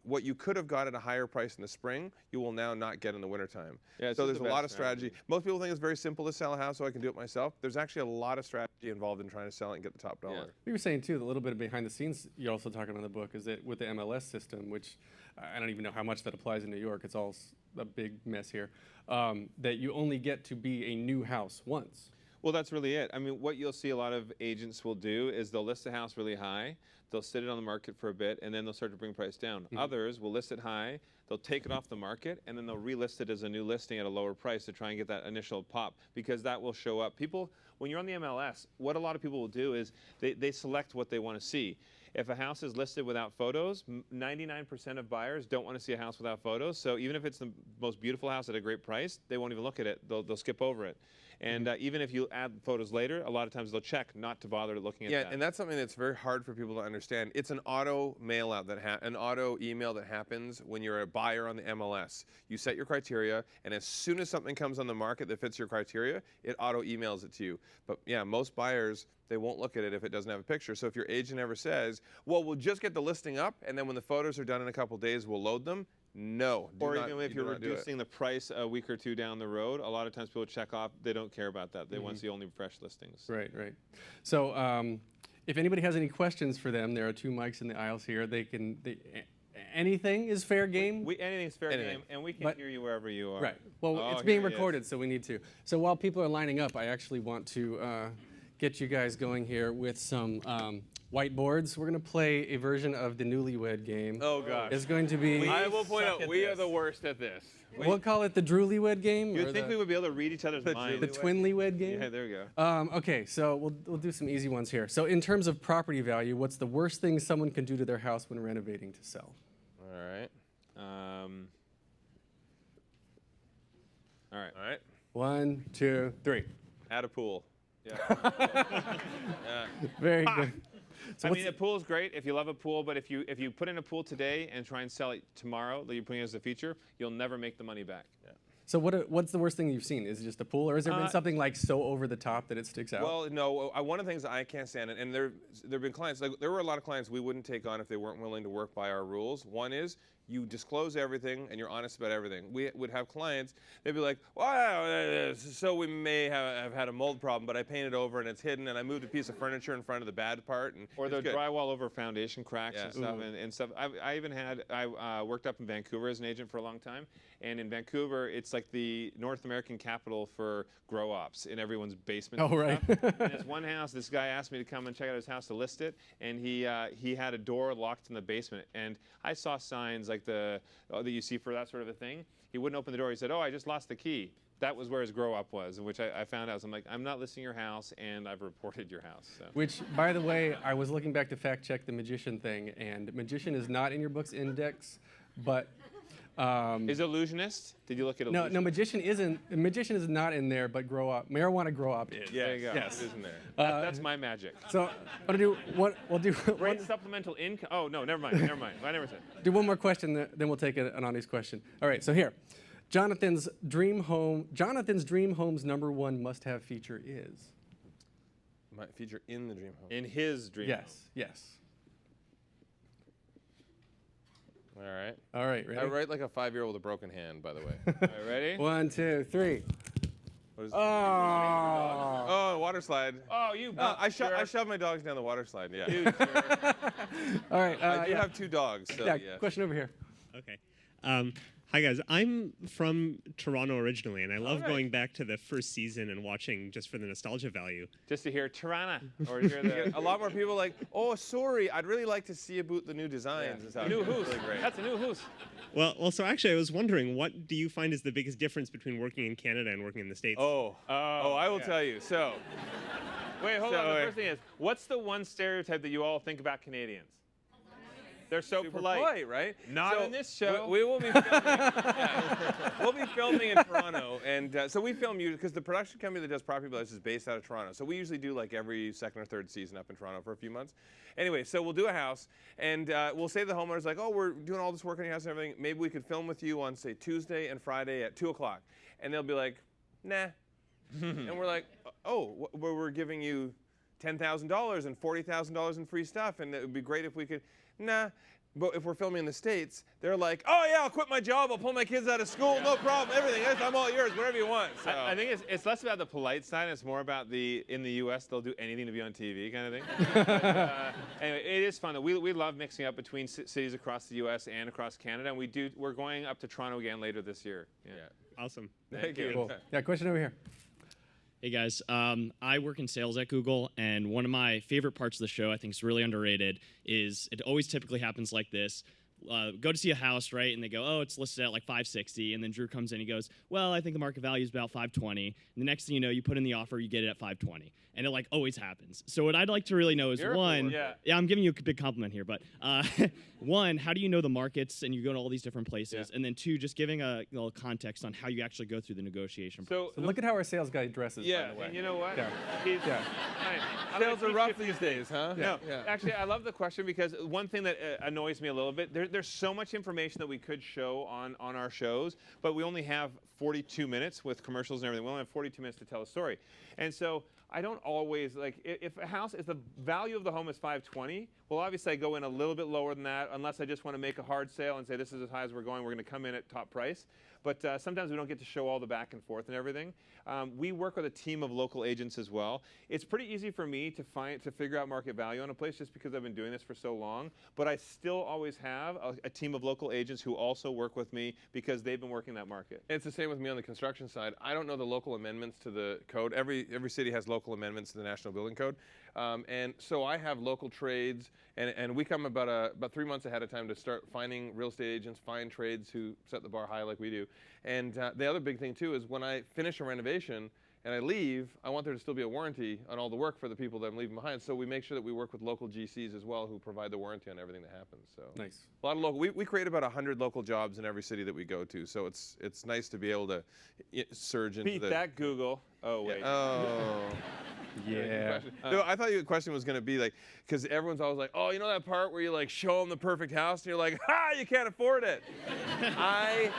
what you could have got at a higher price in the spring, you will now not get in the wintertime. Yeah, so there's a lot of strategy. Most people think it's very simple to sell a house, so I can do it myself. There's actually a lot of strategy involved in trying to sell it and get the top dollar. Yeah. You were saying too, a little bit of behind the scenes you're also talking on the book is that with the MLS system, which I don't even know how much that applies in New York. It's all a big mess here. That you only get to be a new house once. Well, that's really it. I mean, what you'll see a lot of agents will do is they'll list the house really high, they'll sit it on the market for a bit, and then they'll start to bring price down. Others will list it high, they'll take it off the market, and then they'll relist it as a new listing at a lower price to try and get that initial pop, because that will show up. People, when you're on the MLS, what a lot of people will do is they select what they want to see. If a house is listed without photos, 99% of buyers don't want to see a house without photos. So even if it's the most beautiful house at a great price, they won't even look at it. They'll skip over it. And even if you add photos later, a lot of times they'll check not to bother looking at that. Yeah, and that's something that's very hard for people to understand. It's an auto mail out an auto email that happens when you're a buyer on the MLS. You set your criteria, and as soon as something comes on the market that fits your criteria, it auto emails it to you. But yeah, most buyers, they won't look at it if it doesn't have a picture. So if your agent ever says, well, we'll just get the listing up, and then when the photos are done in a couple days, we'll load them. No. Or even if you're reducing the price a week or two down the road, a lot of times people check off, they don't care about that. They want to see only fresh listings. Right. So if anybody has any questions for them, there are 2 mics in the aisles here. Anything is fair game? Anything's fair game, and we can hear you wherever you are. Right. Well, it's being recorded, so we need to. So while people are lining up, I actually want to get you guys going here with some whiteboards. We're going to play a version of the Newlywed Game. Oh, gosh. It's going to be... I will point out, we are the worst at this. We'll call it the Drewlywed Game. You'd think we would be able to read each other's minds. The Twinlywed Game? Yeah, there we go. Okay, so we'll do some easy ones here. So in terms of property value, what's the worst thing someone can do to their house when renovating to sell? All right. All right. All right. 1, 2, 3. Add a pool. Very good. So I mean, a pool's great if you love a pool, but if you put in a pool today and try and sell it tomorrow, that you're putting it as a feature, you'll never make the money back. Yeah. So what's the worst thing you've seen? Is it just a pool, or has there been something like so over the top that it sticks out? Well, no. One of the things I can't stand, and there have been clients, like there were a lot of clients we wouldn't take on if they weren't willing to work by our rules. One is you disclose everything and you're honest about everything. We would have clients, they'd be like, well, so we may have had a mold problem, but I painted over and it's hidden, and I moved a piece of furniture in front of the bad part. Or the drywall over foundation cracks and stuff. Ooh. And stuff. I worked up in Vancouver as an agent for a long time, and in Vancouver, it's like the North American capital for grow ops in everyone's basement. Oh, right. And this one house, this guy asked me to come and check out his house to list it, and he had a door locked in the basement, and I saw signs like that you see for that sort of a thing. He wouldn't open the door. He said, "Oh, I just lost the key." That was where his grow up was, which I found out. So I'm like, I'm not listing your house, and I've reported your house. So. Which, by the way, I was looking back to fact check the magician thing, and magician is not in your book's index, but. Is illusionist? Did you look at illusionist? No, magician isn't. Magician is not in there, but marijuana grow up is. There you go. Yes. It is in there. That's my magic. So I'm gonna do one. We'll do Great supplemental income. Oh no, never mind. I never said. do one more question, then we'll take an honest question. All right. So here, Jonathan's dream home's #1 must-have feature is. Might feature in the dream home. In his dream. Yes. All right. All right. Ready? I write like a 5-year-old with a broken hand, by the way. All right, ready? 1, 2, 3. What is Oh. Oh, water slide. Oh, you. I shove my dogs down the water slide. Yeah. Dude, All right. I do have 2 dogs. So yeah. Question over here. Okay. Hi, guys. I'm from Toronto originally, and I love going back to the first season and watching just for the nostalgia value. just to hear Tirana or hear the A lot more people like, oh, sorry, I'd really like to see about the new designs and stuff. new It's hoose. really great. That's a new hoose. Well, so actually, I was wondering, what do you find is the biggest difference between working in Canada and working in the States? I will tell you. So, Wait, hold on. So, The first thing is, what's the one stereotype that you all think about Canadians? They're so Super polite. right? Not So in this show. We will be filming, we'll be filming in Toronto, and so we film you because the production company that does Property Brothers is based out of Toronto. So we usually do like every second or third season up in Toronto for a few months. Anyway, so we'll do a house, and we'll say to the homeowners like, oh, we're doing all this work on your house and everything. Maybe we could film with you on say Tuesday and Friday at 2 o'clock, and they'll be like, nah, and we're like, oh, we're giving you $10,000 and $40,000 in free stuff, and it would be great if we could. Nah, but if we're filming in the States, they're like, oh yeah, I'll quit my job, I'll pull my kids out of school, no problem, everything, I'm all yours, whatever you want. So. I think it's less about the polite side, it's more about in the U.S., they'll do anything to be on TV kind of thing. But, anyway, it is fun. We love mixing up between cities across the U.S. and across Canada, and we're going up to Toronto again later this year. Yeah. Awesome. Thank you. Cool. Yeah, question over here. Hey guys, I work in sales at Google, and one of my favorite parts of the show, I think is really underrated, is it always typically happens like this. Go to see a house, right? And they go, oh, it's listed at like 560. And then Drew comes in, he goes, well, I think the market value is about 520. And the next thing you know, you put in the offer, you get it at 520. And it like always happens. So what I'd like to really know is one, yeah, I'm giving you a big compliment here, but one, how do you know the markets and you go to all these different places? Yeah. And then two, just giving a little context on how you actually go through the negotiation process. So look at how our sales guy dresses, Yeah, by the way. and you know what? Yeah. He's, Yeah. Sales are rough these days, huh? Yeah. Actually, I love the question because one thing that annoys me a little bit, there's so much information that we could show on our shows, but we only have 42 minutes with commercials and everything. We only have 42 minutes to tell a story. And so I don't always, like, if the value of the home is 520, well, obviously I go in a little bit lower than that, unless I just want to make a hard sale and say this is as high as we're going to come in at top price. But sometimes we don't get to show all the back and forth and everything. We work with a team of local agents as well. It's pretty easy for me to figure out market value on a place just because I've been doing this for so long. But I still always have a team of local agents who also work with me because they've been working that market. It's the same with me on the construction side. I don't know the local amendments to the code. Every city has local amendments to the National Building Code. And so I have local trades, and we come about 3 months ahead of time to start finding real estate agents, find trades who set the bar high like we do. And the other big thing too is when I finish a renovation and I leave, I want there to still be a warranty on all the work for the people that I'm leaving behind. So we make sure that we work with local GCs as well who provide the warranty on everything that happens. So Nice. a lot of local. We create about 100 local jobs in every city that we go to. So it's nice to be able to surge into Beat the. that, Google. Oh, wait. Oh. Yeah. No, I thought your question was going to be like, because everyone's always like, oh, you know that part where you like show them the perfect house and you're like, ha, you can't afford it. I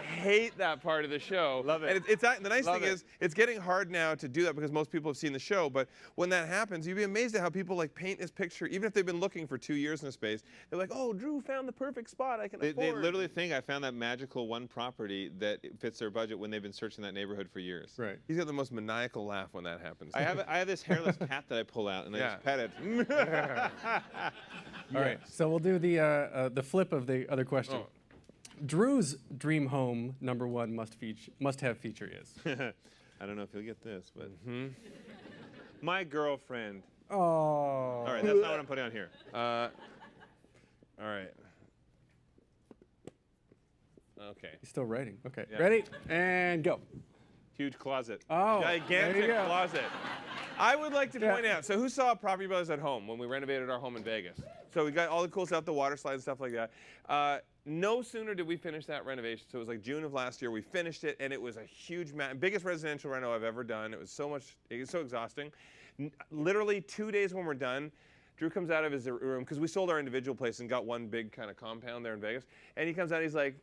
hate that part of the show. Love it. And the nice Love thing it. is, it's getting hard now to do that because most people have seen the show. But when that happens, you'd be amazed at how people like paint this picture, even if they've been looking for 2 years in a space. They're like, oh, Drew found the perfect spot I can They afford. literally think I found that magical one property that fits their budget when they've been searching that neighborhood for years. Right. He's got the most maniacal laugh when that happens. I have this hairless cat that I pull out and I just pet it. All right. So we'll do the flip of the other question. Oh. Drew's dream home #1 must-have feature is. I don't know if you'll get this, but my girlfriend. Oh. All right, that's not what I'm putting on here. All right. Okay. He's still writing. Okay. Yeah. Ready? And go. Huge closet. Oh. Gigantic there you go. closet. I would like to point out, so who saw Property Brothers at home when we renovated our home in Vegas? So we got all the cool stuff, the water slides and stuff like that. No sooner did we finish that renovation, so it was like June of last year, we finished it, and it was a huge, biggest residential reno I've ever done. It was so exhausting. Literally 2 days when we're done, Drew comes out of his room, because we sold our individual place and got one big kind of compound there in Vegas, and he comes out, he's like,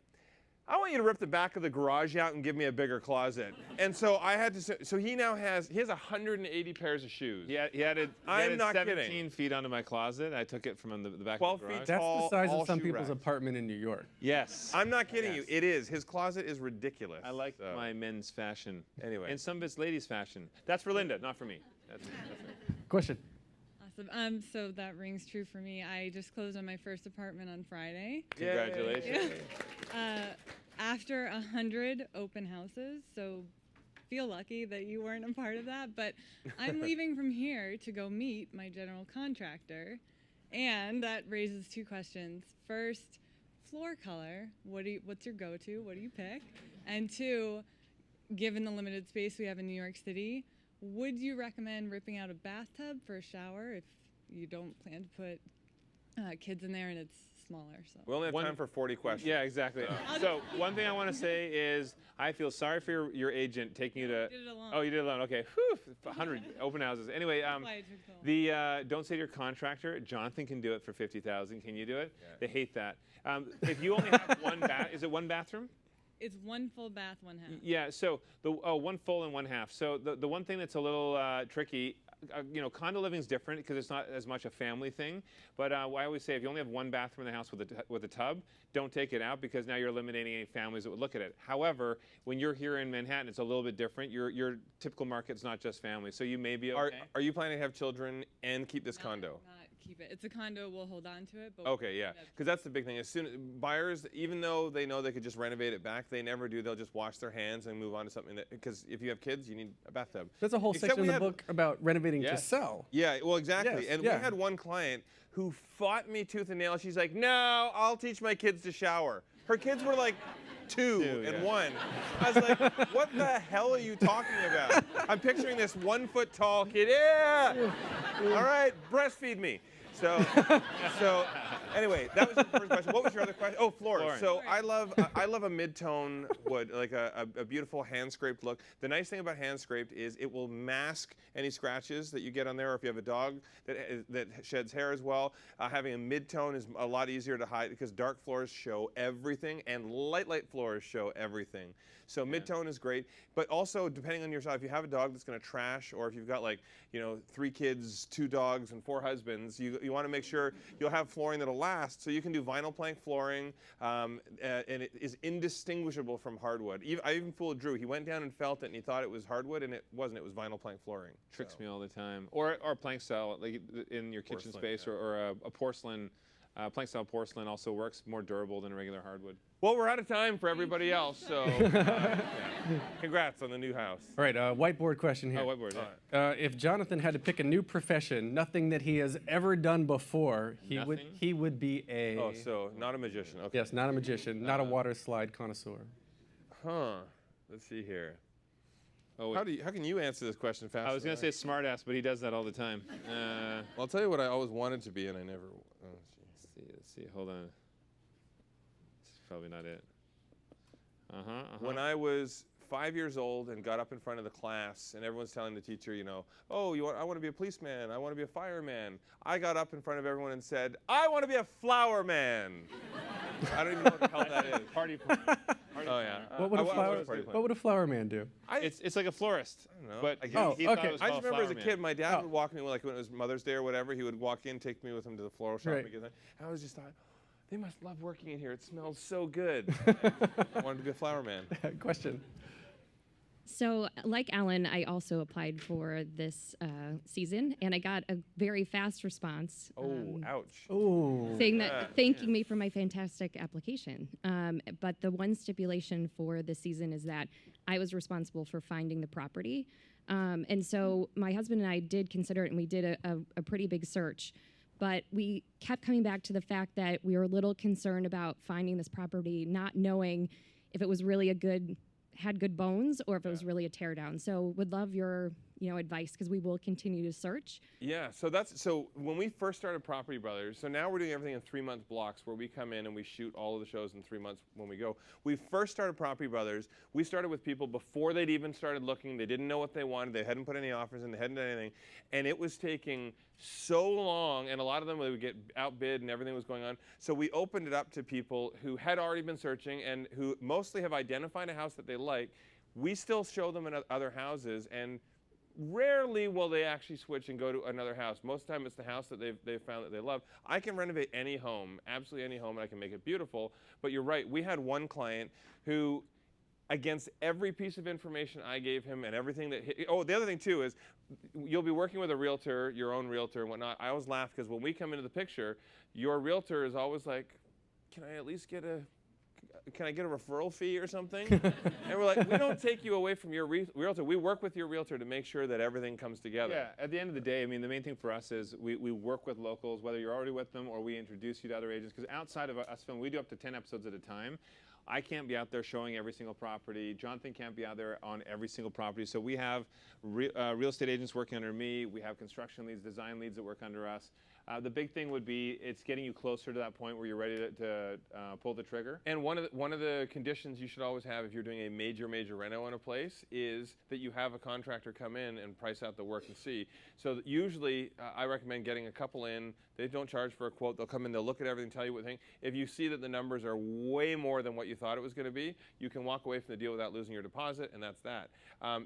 I want you to rip the back of the garage out and give me a bigger closet. And so I had to, so he has 180 pairs of shoes. He added I'm not 17 kidding. feet onto my closet. I took it from the back 12 of the garage. feet That's tall, the size all of some shoe people's racks. apartment in New York. Yes. I'm not kidding Yes. you. It is. His closet is ridiculous. I like So, my men's fashion. Anyway. And some of it's ladies' fashion. That's for Linda, not for me. That's me. Question. Awesome. So that rings true for me. I just closed on my first apartment on Friday. Congratulations. After 100 open houses, so feel lucky that you weren't a part of that. But I'm leaving from here to go meet my general contractor, and that raises two questions. First, floor color. What's your go-to? What do you pick? And two, given the limited space we have in New York City, would you recommend ripping out a bathtub for a shower if you don't plan to put kids in there and it's smaller? So. We only have time for 40 questions. Yeah, exactly. So one thing I want to say is I feel sorry for your agent taking you to. I did it alone. Oh, you did it alone. Okay. Whew, 100 open houses. Anyway, Why it took so long. don't say to your contractor, Jonathan can do it for 50,000. Can you do it? Yeah. They hate that. If you only have one bath, is it one bathroom? It's one full bath, one half. Yeah. So one full and one half. So the one thing that's a little tricky. Condo living is different because it's not as much a family thing. But I always say if you only have one bathroom in the house with a tub, don't take it out because now you're eliminating any families that would look at it. However, when you're here in Manhattan, it's a little bit different. Your typical market's not just families, so you may be okay. Are you planning to have children and keep this condo? Not keep it. It's a condo. We'll hold on to it. But Okay, yeah, because that's the big thing. As soon buyers, even though they know they could just renovate it back, they never do. They'll just wash their hands and move on to something that. Because if you have kids, you need a bathtub. There's a whole Except section in we the had- book about renovating to Yes. sell. Yeah, well, exactly. Yes, and yeah. we had one client who fought me tooth and nail. She's like, "No, I'll teach my kids to shower." Her kids were like 2 and 1. I was like, "What the hell are you talking about?" I'm picturing this 1 foot tall kid. Yeah. All right, breastfeed me. So anyway, that was the first question. What was your other question? Oh, floors. Flooring. So I love a mid-tone wood, like a beautiful hand-scraped look. The nice thing about hand-scraped is it will mask any scratches that you get on there, or if you have a dog that sheds hair as well. Having a mid-tone is a lot easier to hide because dark floors show everything and light floors show everything. So mid-tone is great, but also depending on your size, if you have a dog that's going to trash, or if you've got 3 kids, 2 dogs, and 4 husbands, you want to make sure you'll have flooring that'll last. So you can do vinyl plank flooring, and it is indistinguishable from hardwood. I even fooled Drew. He went down and felt it, and he thought it was hardwood, and it wasn't. It was vinyl plank flooring. Tricks me all the time. Or plank style, like in your kitchen Porcelain, space, or a porcelain. Plank style porcelain also works more durable than a regular hardwood. Well, we're out of time for everybody else, so congrats on the new house. All right, whiteboard question here. Oh, whiteboard. Yeah. If Jonathan had to pick a new profession, nothing that he has ever done before, he Nothing? would be a. Oh, so not a magician. Okay. Yes, not a magician, not a water slide connoisseur. Huh. Let's see here. Oh, How can you answer this question faster? I was going to say smartass, but he does that all the time. Well, I'll tell you what I always wanted to be, and I never. Oh, geez. Let's see. Hold on. This is probably not it. When I was 5 years old and got up in front of the class, and everyone's telling the teacher, oh, I want to be a policeman, I want to be a fireman. I got up in front of everyone and said, I want to be a flower man. I don't even know what the hell that is. Party. Oh yeah. What would, I a was flower, a party what would a flower man do? It's like a florist. I don't know. But I he, guess- he Oh, thought okay. it was I called just remember as a flower man. kid, my dad would walk me, like when it was Mother's Day or whatever, he would walk in, take me with him to the floral shop. Right. And I was just thought, they must love working in here. It smells so good. I wanted to be a flower man. Question. So, like Alan, I also applied for this season, and I got a very fast response. Oh, ouch. Ooh. Saying that, thanking me for my fantastic application. But the one stipulation for this season is that I was responsible for finding the property. And so my husband and I did consider it, and we did a pretty big search. But we kept coming back to the fact that we were a little concerned about finding this property, not knowing if it was really had good bones or if it was really a tear down. So would love your advice, because we will continue to search. Yeah, so when we first started Property Brothers, so now we're doing everything in 3-month blocks where we come in and we shoot all of the shows in 3 months when we go. We first started Property Brothers, we started with people before they'd even started looking, they didn't know what they wanted, they hadn't put any offers in, they hadn't done anything, and it was taking so long, and a lot of them would get outbid and everything was going on. So we opened it up to people who had already been searching and who mostly have identified a house that they like. We still show them in other houses, and rarely will they actually switch and go to another house. Most of the time it's the house that they've found that they love. I can renovate any home, absolutely any home, and I can make it beautiful. But you're right, we had one client who, against every piece of information I gave him and everything that the other thing too is you'll be working with a realtor, your own realtor and whatnot. I always laugh because when we come into the picture, your realtor is always like, can I at least get a referral fee or something? And we're like, we don't take you away from your realtor. We work with your realtor to make sure that everything comes together. Yeah, at the end of the day, I mean, the main thing for us is we work with locals, whether you're already with them or we introduce you to other agents, because outside of us film, we do up to 10 episodes at a time. I can't be out there showing every single property. Jonathan can't be out there on every single property. So we have real estate agents working under me. We have construction leads, design leads that work under us. The big thing would be it's getting you closer to that point where you're ready to pull the trigger. And one of the conditions you should always have if you're doing a major reno on a place is that you have a contractor come in and price out the work and see. So usually I recommend getting a couple in. They don't charge for a quote. They'll come in, they'll look at everything, tell you what they think. If you see that the numbers are way more than what you thought it was going to be, you can walk away from the deal without losing your deposit, and that's that.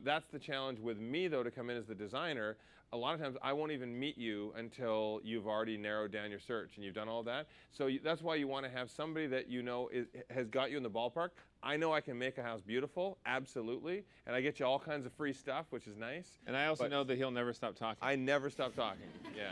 That's the challenge with me, though, to come in as the designer. A lot of times I won't even meet you until you've already narrowed down your search and you've done all that. So that's why you want to have somebody that you know has got you in the ballpark. I know I can make a house beautiful, absolutely, and I get you all kinds of free stuff, which is nice. And I also know that he'll never stop talking. I never stop talking. Yeah.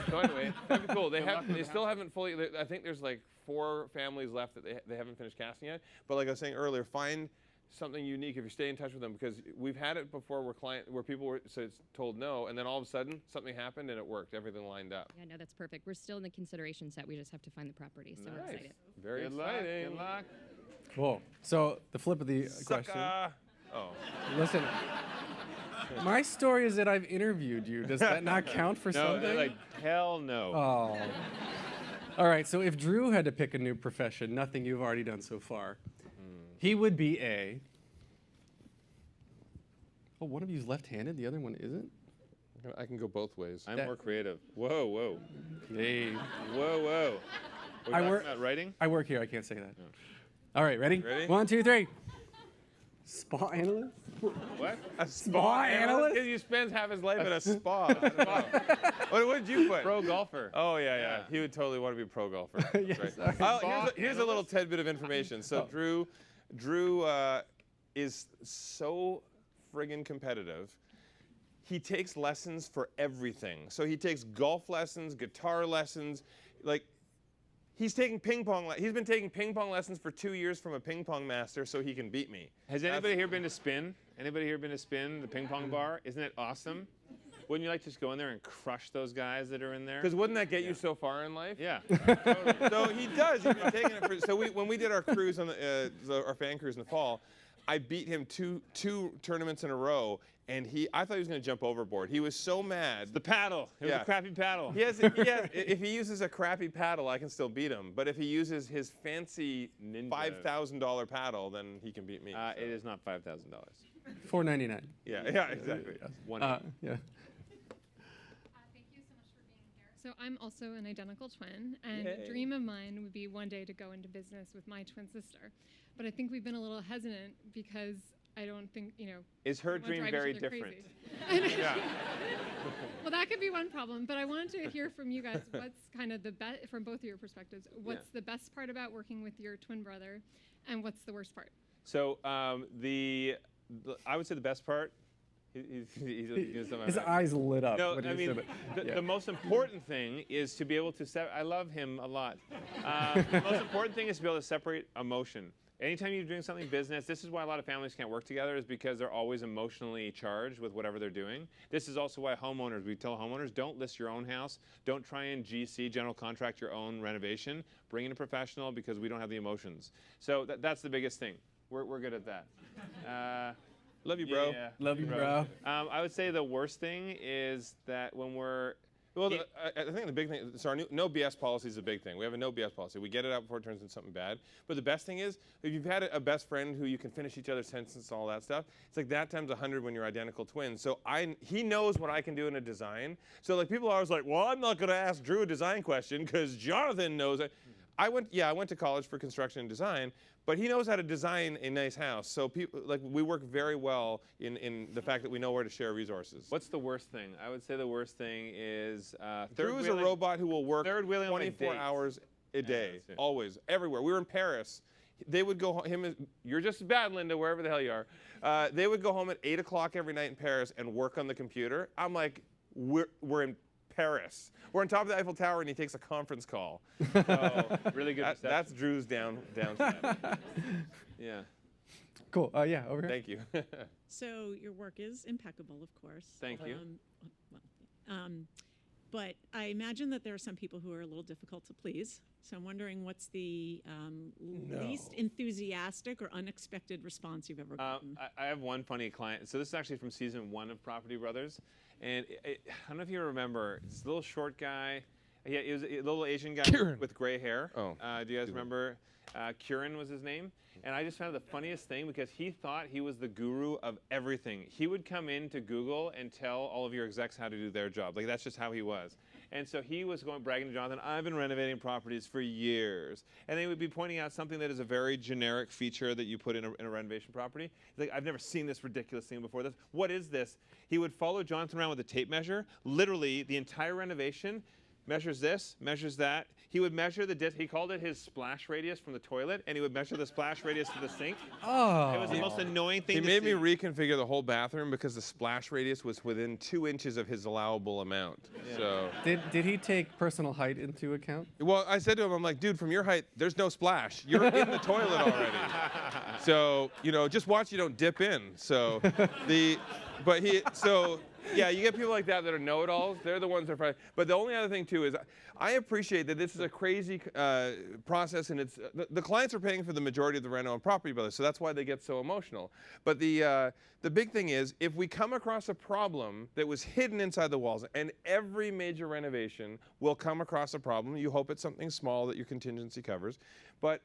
So anyway, that'd be cool. They still haven't fully. I think there's like 4 families left that they haven't finished casting yet. But like I was saying earlier, find something unique if you stay in touch with them, because we've had it before where people were told no, and then all of a sudden something happened and it worked. Everything lined up. Yeah, no, that's perfect. We're still in the consideration set. We just have to find the property. So we're excited. Very Good exciting. luck. Good luck. Cool. So the flip of the question. Oh. Listen, my story is that I've interviewed you. Does that not count for No, something? like, hell no. Oh. All right, so if Drew had to pick a new profession, nothing you've already done so far, he would be a... Oh, one of you's left-handed, the other one isn't? I can go both ways. I'm more creative. Whoa, whoa. Hey. Whoa, whoa. We're talking about writing? I work here, I can't say that. All right, ready? Ready? 1, 2, 3. Spa analyst? What? A Spa analyst? He spends half his life at a spa. I don't know. What did you put? Pro golfer. Oh, yeah. He would totally want to be a pro golfer. Yes, Right. all right. Here's a little tidbit of information. So Drew is so friggin' competitive. He takes lessons for everything. So he takes golf lessons, guitar lessons, like he's taking ping pong. He's been taking ping pong lessons for 2 years from a ping pong master so he can beat me. Has anybody here been to Spin? Anybody here been to Spin, the ping pong bar? Isn't it awesome? Wouldn't you like to just go in there and crush those guys that are in there? Because wouldn't that get you so far in life? Yeah. So he does. He's been taking it for. So when we did our cruise on our fan cruise in the fall, I beat him two tournaments in a row, and I thought he was going to jump overboard. He was so mad. The paddle. It was a crappy paddle. If he uses a crappy paddle, I can still beat him. But if he uses his fancy $5,000 paddle, then he can beat me. It is not $5,000. $4.99. Yeah, exactly. One. Yeah. Thank you so much for being here. So I'm also an identical twin, and a dream of mine would be one day to go into business with my twin sister. But I think we've been a little hesitant because I don't think, Is her we wanna dream drive very each other different? crazy. Yeah. Well, that could be one problem, but I wanted to hear from you guys what's kind of the best, from both of your perspectives, what's the best part about working with your twin brother, and what's the worst part? So I would say the best part. His eyes lit up. No, when I he mean, said it. the most important thing is to be able to I love him a lot. The most important thing is to be able to separate emotion. Anytime you're doing something business, this is why a lot of families can't work together, is because they're always emotionally charged with whatever they're doing. This is also why we tell homeowners, don't list your own house. Don't try and GC, general contract, your own renovation. Bring in a professional, because we don't have the emotions. So that's the biggest thing. We're good at that. Love you, bro. Yeah, Love you, bro. I would say the worst thing is that when we're... Well, I think the big thing, so our no BS policy is a big thing. We have a no BS policy. We get it out before it turns into something bad. But the best thing is, if you've had a best friend who you can finish each other's sentences and all that stuff, it's like that times 100 when you're identical twins. So he knows what I can do in a design. So like people are always like, well, I'm not going to ask Drew a design question because Jonathan knows it. I went to college for construction and design, but he knows how to design a nice house. So we work very well in the fact that we know where to share resources. What's the worst thing? I would say the worst thing is Drew is a robot who will work third wheeling on my 24 dates. hours a day, that's it. always, everywhere. We were in Paris. They would go home. You're just as bad, Linda, wherever the hell you are. They would go home at 8 o'clock every night in Paris and work on the computer. I'm like, we're in Paris. We're on top of the Eiffel Tower, and he takes a conference call. So, really good reception. That's Drew's downside. Yeah. Cool. Yeah, over here. Thank you. So your work is impeccable, of course. Thank you. But I imagine that there are some people who are a little difficult to please. So I'm wondering what's the least enthusiastic or unexpected response you've ever gotten? I have one funny client. So this is actually from season 1 of Property Brothers, and I don't know if you remember. This little short guy. Yeah, he was a little Asian guy with gray hair. Oh. Do you guys remember? Kieran was his name. And I just found it the funniest thing because he thought he was the guru of everything. He would come into Google and tell all of your execs how to do their job. Like, that's just how he was. And so he was going bragging to Jonathan, I've been renovating properties for years. And they would be pointing out something that is a very generic feature that you put in a renovation property. He's like, I've never seen this ridiculous thing before. What is this? He would follow Jonathan around with a tape measure, literally the entire renovation, measures this, measures that. He would measure the he called it his splash radius from the toilet, and he would measure the splash radius to the sink. Oh. It was the most annoying thing He to made see. me reconfigure the whole bathroom because the splash radius was within 2 inches of his allowable amount. Yeah. So, Did he take personal height into account? well, I said to him, I'm like, dude, from your height, there's no splash. You're in the toilet already. So, just watch you don't dip in. So, yeah, you get people like that are know-it-alls. They're the ones that are probably. But the only other thing too is, I appreciate that this is a crazy process, and it's the clients are paying for the majority of the reno and Property Brothers, so that's why they get so emotional. But the big thing is, if we come across a problem that was hidden inside the walls, and every major renovation will come across a problem. You hope it's something small that your contingency covers, but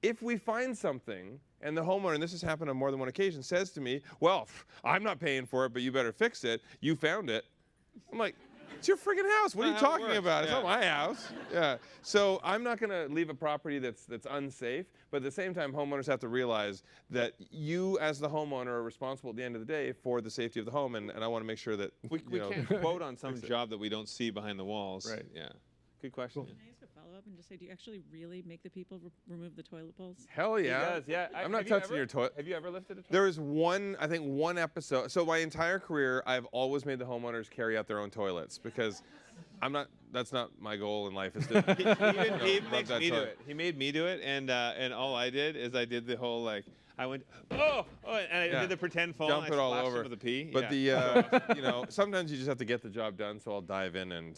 if we find something and the homeowner, and this has happened on more than one occasion, says to me, well, I'm not paying for it, but you better fix it. You found it. I'm like, it's your friggin' house. What are you talking about? It's not my house. Yeah. So I'm not going to leave a property that's unsafe, but at the same time, homeowners have to realize that you, as the homeowner, are responsible at the end of the day for the safety of the home, and I want to make sure that We can't quote on some job that we don't see behind the walls. Right. Yeah. Good question. Can I ask a follow-up and just say, do you actually really make the people remove the toilet bowls? Hell He yeah. does, yeah. I'm not touching your toilet. Have you ever lifted a toilet? There is one episode. So my entire career, I've always made the homeowners carry out their own toilets because that's not my goal in life. Is to He rub makes that me do toilet. it. He made me do it, and all I did is I did the whole I went and I Yeah. did the pretend fall. Dump and I it all splashed over. With the pee. But yeah. sometimes you just have to get the job done. So I'll dive in and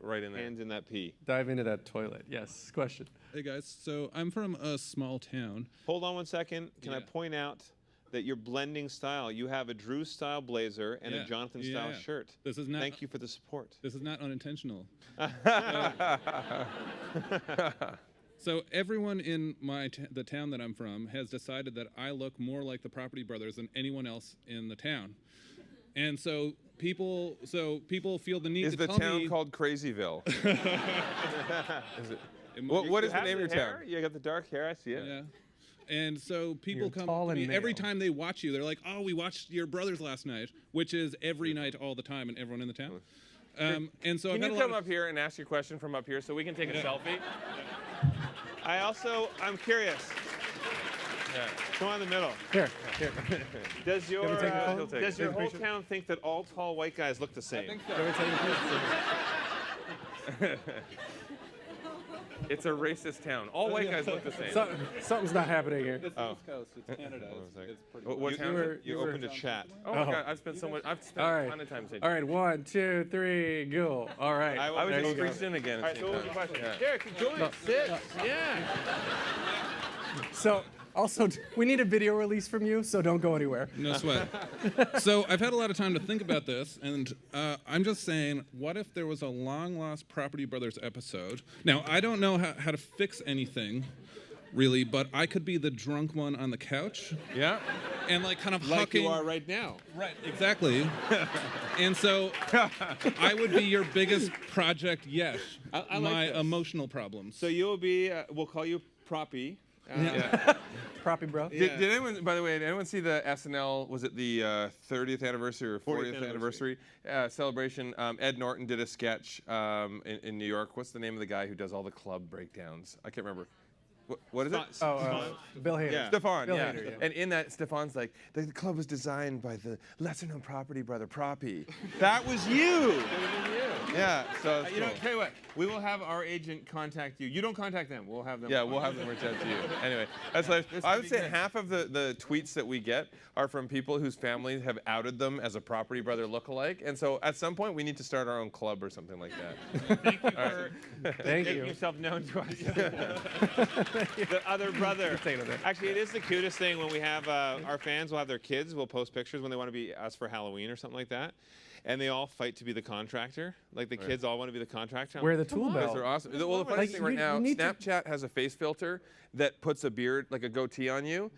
right in there. Hands in that pee. Dive into that toilet. Yes. Question. Hey guys, so I'm from a small town. Hold on one second. Can I Yeah. point out that you're blending style? You have a Drew style blazer and a Jonathan style shirt. This is not. Thank you for the support. This is not unintentional. So everyone in the town that I'm from has decided that I look more like the Property Brothers than anyone else in the town, and so people feel the need Is to the tell town me. called Crazyville? Is it? It What is the You name of have your town? hair? You got the dark hair. I see it. Yeah. And so people You're come tall to and me every male. time they watch you. They're like, "Oh, we watched your brothers last night," which is every night, all the time, and everyone in the town. And so Can I've had you a lot come of, up here and ask your question from up here so we can take a selfie? I'm curious. Yeah. Come on in the middle. Here. Does your me take a photo? does your Take a whole picture? town think that all tall white guys look the same? Let me take a picture. It's a racist town. All white guys look the same. Something's not happening here. It's East Coast. It's Canada. It's pretty What town? is it? You opened a chat. Oh my God! I've spent All a right. ton of time saying. All right. 1, 2, 3, go. All right. I I was There just you go. reached in again. All right, so what was your question? Yeah. Derek, join us. Sit. Yeah. So, also, we need a video release from you, so don't go anywhere. no sweat. So I've had a lot of time to think about this, and I'm just saying, what if there was a long-lost Property Brothers episode? Now, I don't know how to fix anything, really, but I could be the drunk one on the couch, Yeah. and kind of Like hucking. you are right now. Right, exactly. And so I would be your biggest project yet. I like my this. emotional problems. So you'll be. We'll call you Proppy. Proppy, bro. Did anyone, by the way, did anyone see the SNL, was it the 30th anniversary or 40th anniversary celebration? Ed Norton did a sketch in New York. What's the name of the guy who does all the club breakdowns? I can't remember. What is it? Bill Hader. Yeah. Stefan, Bill yeah. Hader, yeah. And in that, Stefan's like, the club was designed by the lesser-known property brother, Proppy. That was you. Yeah, so it's You know, cool. tell you what, we will have our agent contact you. You don't contact them. We'll have them. Yeah, we'll have them reach out to you. Anyway, that's hilarious. I would say half of the tweets that we get are from people whose families have outed them as a property brother lookalike. And so at some point, we need to start our own club or something like that. Thank you for Thank making you. yourself known to us. The other brother. Actually, it is the cutest thing when we have our fans will have their kids will post pictures when they want to be us for Halloween or something like that. And they all fight to be the contractor. Like the kids all want to be the contractor. I'm Wear like, the tool Those belt. are awesome. Well, the funny Like, thing right you now, need to- Snapchat has a face filter that puts a beard, like a goatee on you.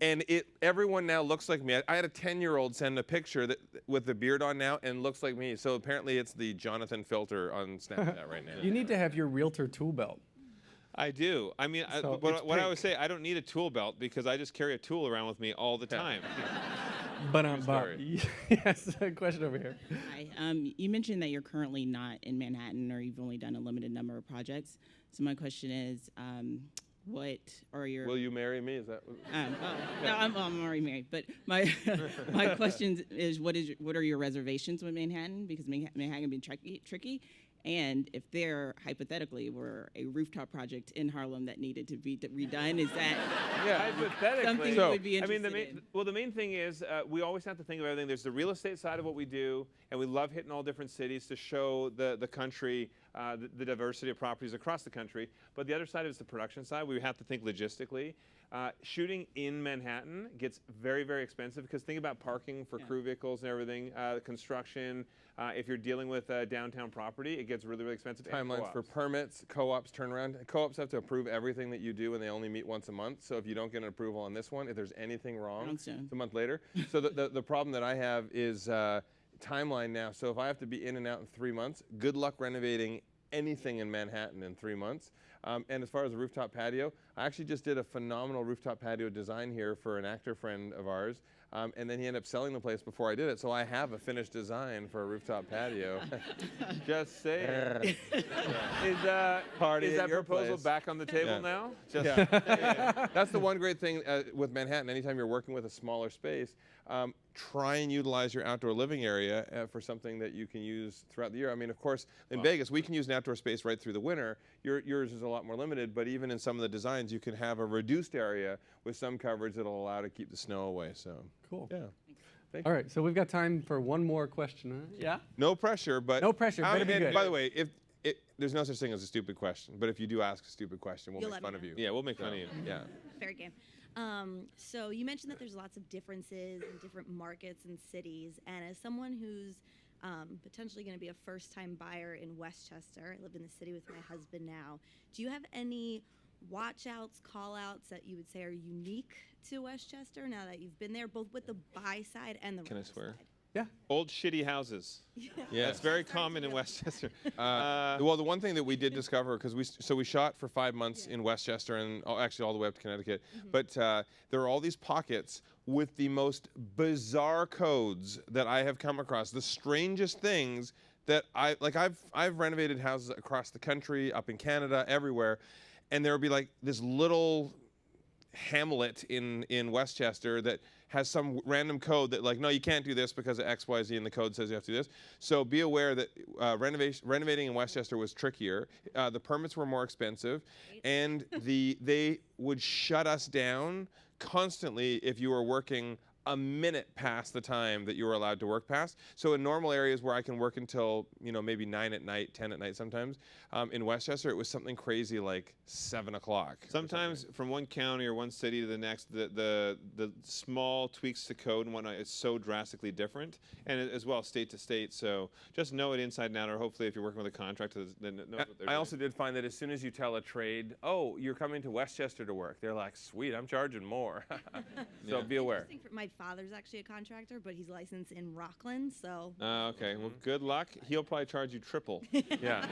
And everyone now looks like me. I had a 10-year-old send a picture with the beard on now and looks like me. So apparently it's the Jonathan filter on Snapchat right now. You need to have your realtor tool belt. I do. I mean, So what it's I pink. would say, I don't need a tool belt because I just carry a tool around with me all the time. But story. yes, a question over here. Hi. You mentioned that you're currently not in Manhattan or you've only done a limited number of projects. So my question is, what are your... Will you marry me? Is that? No, I'm already married. But my my question is, what are your reservations with Manhattan? Because Manhattan can be tricky. And if there hypothetically were a rooftop project in Harlem that needed to be redone, is that something you would be interested in? The main thing is we always have to think of everything. There's the real estate side of what we do, and we love hitting all different cities to show the country, the diversity of properties across the country. But the other side is the production side. We have to think logistically. Shooting in Manhattan gets very, very expensive because think about parking for crew vehicles and everything, construction. If you're dealing with downtown property, it gets really, really expensive. Timelines for permits, co-ops, turnaround. Co-ops have to approve everything that you do, and they only meet once a month. So if you don't get an approval on this one, if there's anything wrong, it's a month later. So the problem that I have is timeline now. So if I have to be in and out in 3 months, good luck renovating anything in Manhattan in 3 months. And as far as the rooftop patio, I actually just did a phenomenal rooftop patio design here for an actor friend of ours. And then he ended up selling the place before I did it. So I have a finished design for a rooftop patio. Just saying. Is that proposal place. back on the table now? That's the one great thing with Manhattan. Anytime you're working with a smaller space, try and utilize your outdoor living area for something that you can use throughout the year. I mean, of course, in Vegas, we can use an outdoor space right through the winter. Yours is a lot more limited, but even in some of the designs, you can have a reduced area with some coverage that'll allow to keep the snow away. So Cool. Yeah. All right, so we've got time for one more question. Huh? Yeah? No pressure, but No pressure, better be good. By the way, there's no such thing as a stupid question, but if you do ask a stupid question, we'll You'll make let fun me of know. you. Yeah, we'll make fun of you. Yeah. Fair game. So you mentioned that there's lots of differences in different markets and cities, and as someone who's potentially going to be a first-time buyer in Westchester, I live in the city with my husband now. Do you have any watch-outs, call-outs that you would say are unique to Westchester now that you've been there, both with the buy side and the Can I rental swear? side? Yeah. Old shitty houses. Yeah. That's very common in Westchester. Well, the one thing that we did discover, because we shot for 5 months in Westchester and actually all the way up to Connecticut, but there are all these pockets with the most bizarre codes that I have come across. The strangest things that I've renovated houses across the country, up in Canada, everywhere, and there would be like this little hamlet in Westchester that has some random code that like, no, you can't do this because of X, Y, Z, and the code says you have to do this. So be aware that renovating in Westchester was trickier. The permits were more expensive, and they would shut us down constantly if you were working a minute past the time that you were allowed to work past. So in normal areas where I can work until maybe 9 at night, 10 at night sometimes, in Westchester it was something crazy like 7 o'clock. Sometimes from one county or one city to the next, the small tweaks to code and whatnot is so drastically different, and as well state to state. So just know it inside and out, or hopefully if you're working with a contractor, then know what they're I doing. also did find that as soon as you tell a trade, oh, you're coming to Westchester to work, they're like, sweet, I'm charging more. So be aware. My father's actually a contractor, but he's licensed in Rockland, so. Okay, well, good luck. He'll probably charge you triple. Yeah.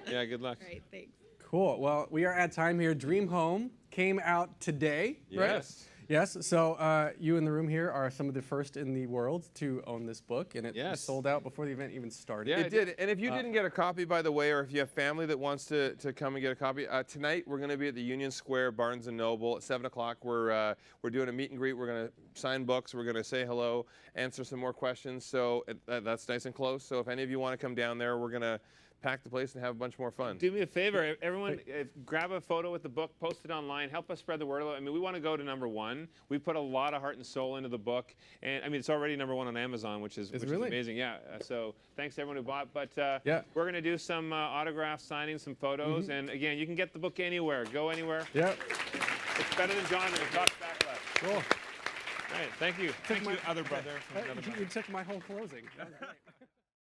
Yeah, good luck. Great, thanks. Cool. Well, we are at time here. Dream Home came out today, right? Yes. Yes, so you in the room here are some of the first in the world to own this book, and it Yes. sold out before the event even started. Yeah, it did. And if you didn't get a copy, by the way, or if you have family that wants to come and get a copy, tonight we're going to be at the Union Square Barnes & Noble at 7 o'clock. We're doing a meet and greet. We're going to sign books. We're going to say hello, answer some more questions. So that's nice and close. So if any of you want to come down there, we're going to pack the place and have a bunch more fun. Do me a favor, everyone, grab a photo with the book, post it online, help us spread the word. I mean, we want to go to #1. We put a lot of heart and soul into the book, and I mean, it's already #1 on Amazon, which is amazing. Yeah. So thanks to everyone who bought. But we're going to do some autograph signing, some photos, and again, you can get the book anywhere. Go anywhere. Yep. It's better than genre. Talk backlash. Cool. All right. Thank you. Thank you, other brother. From another brother. You took my whole closing. That was great.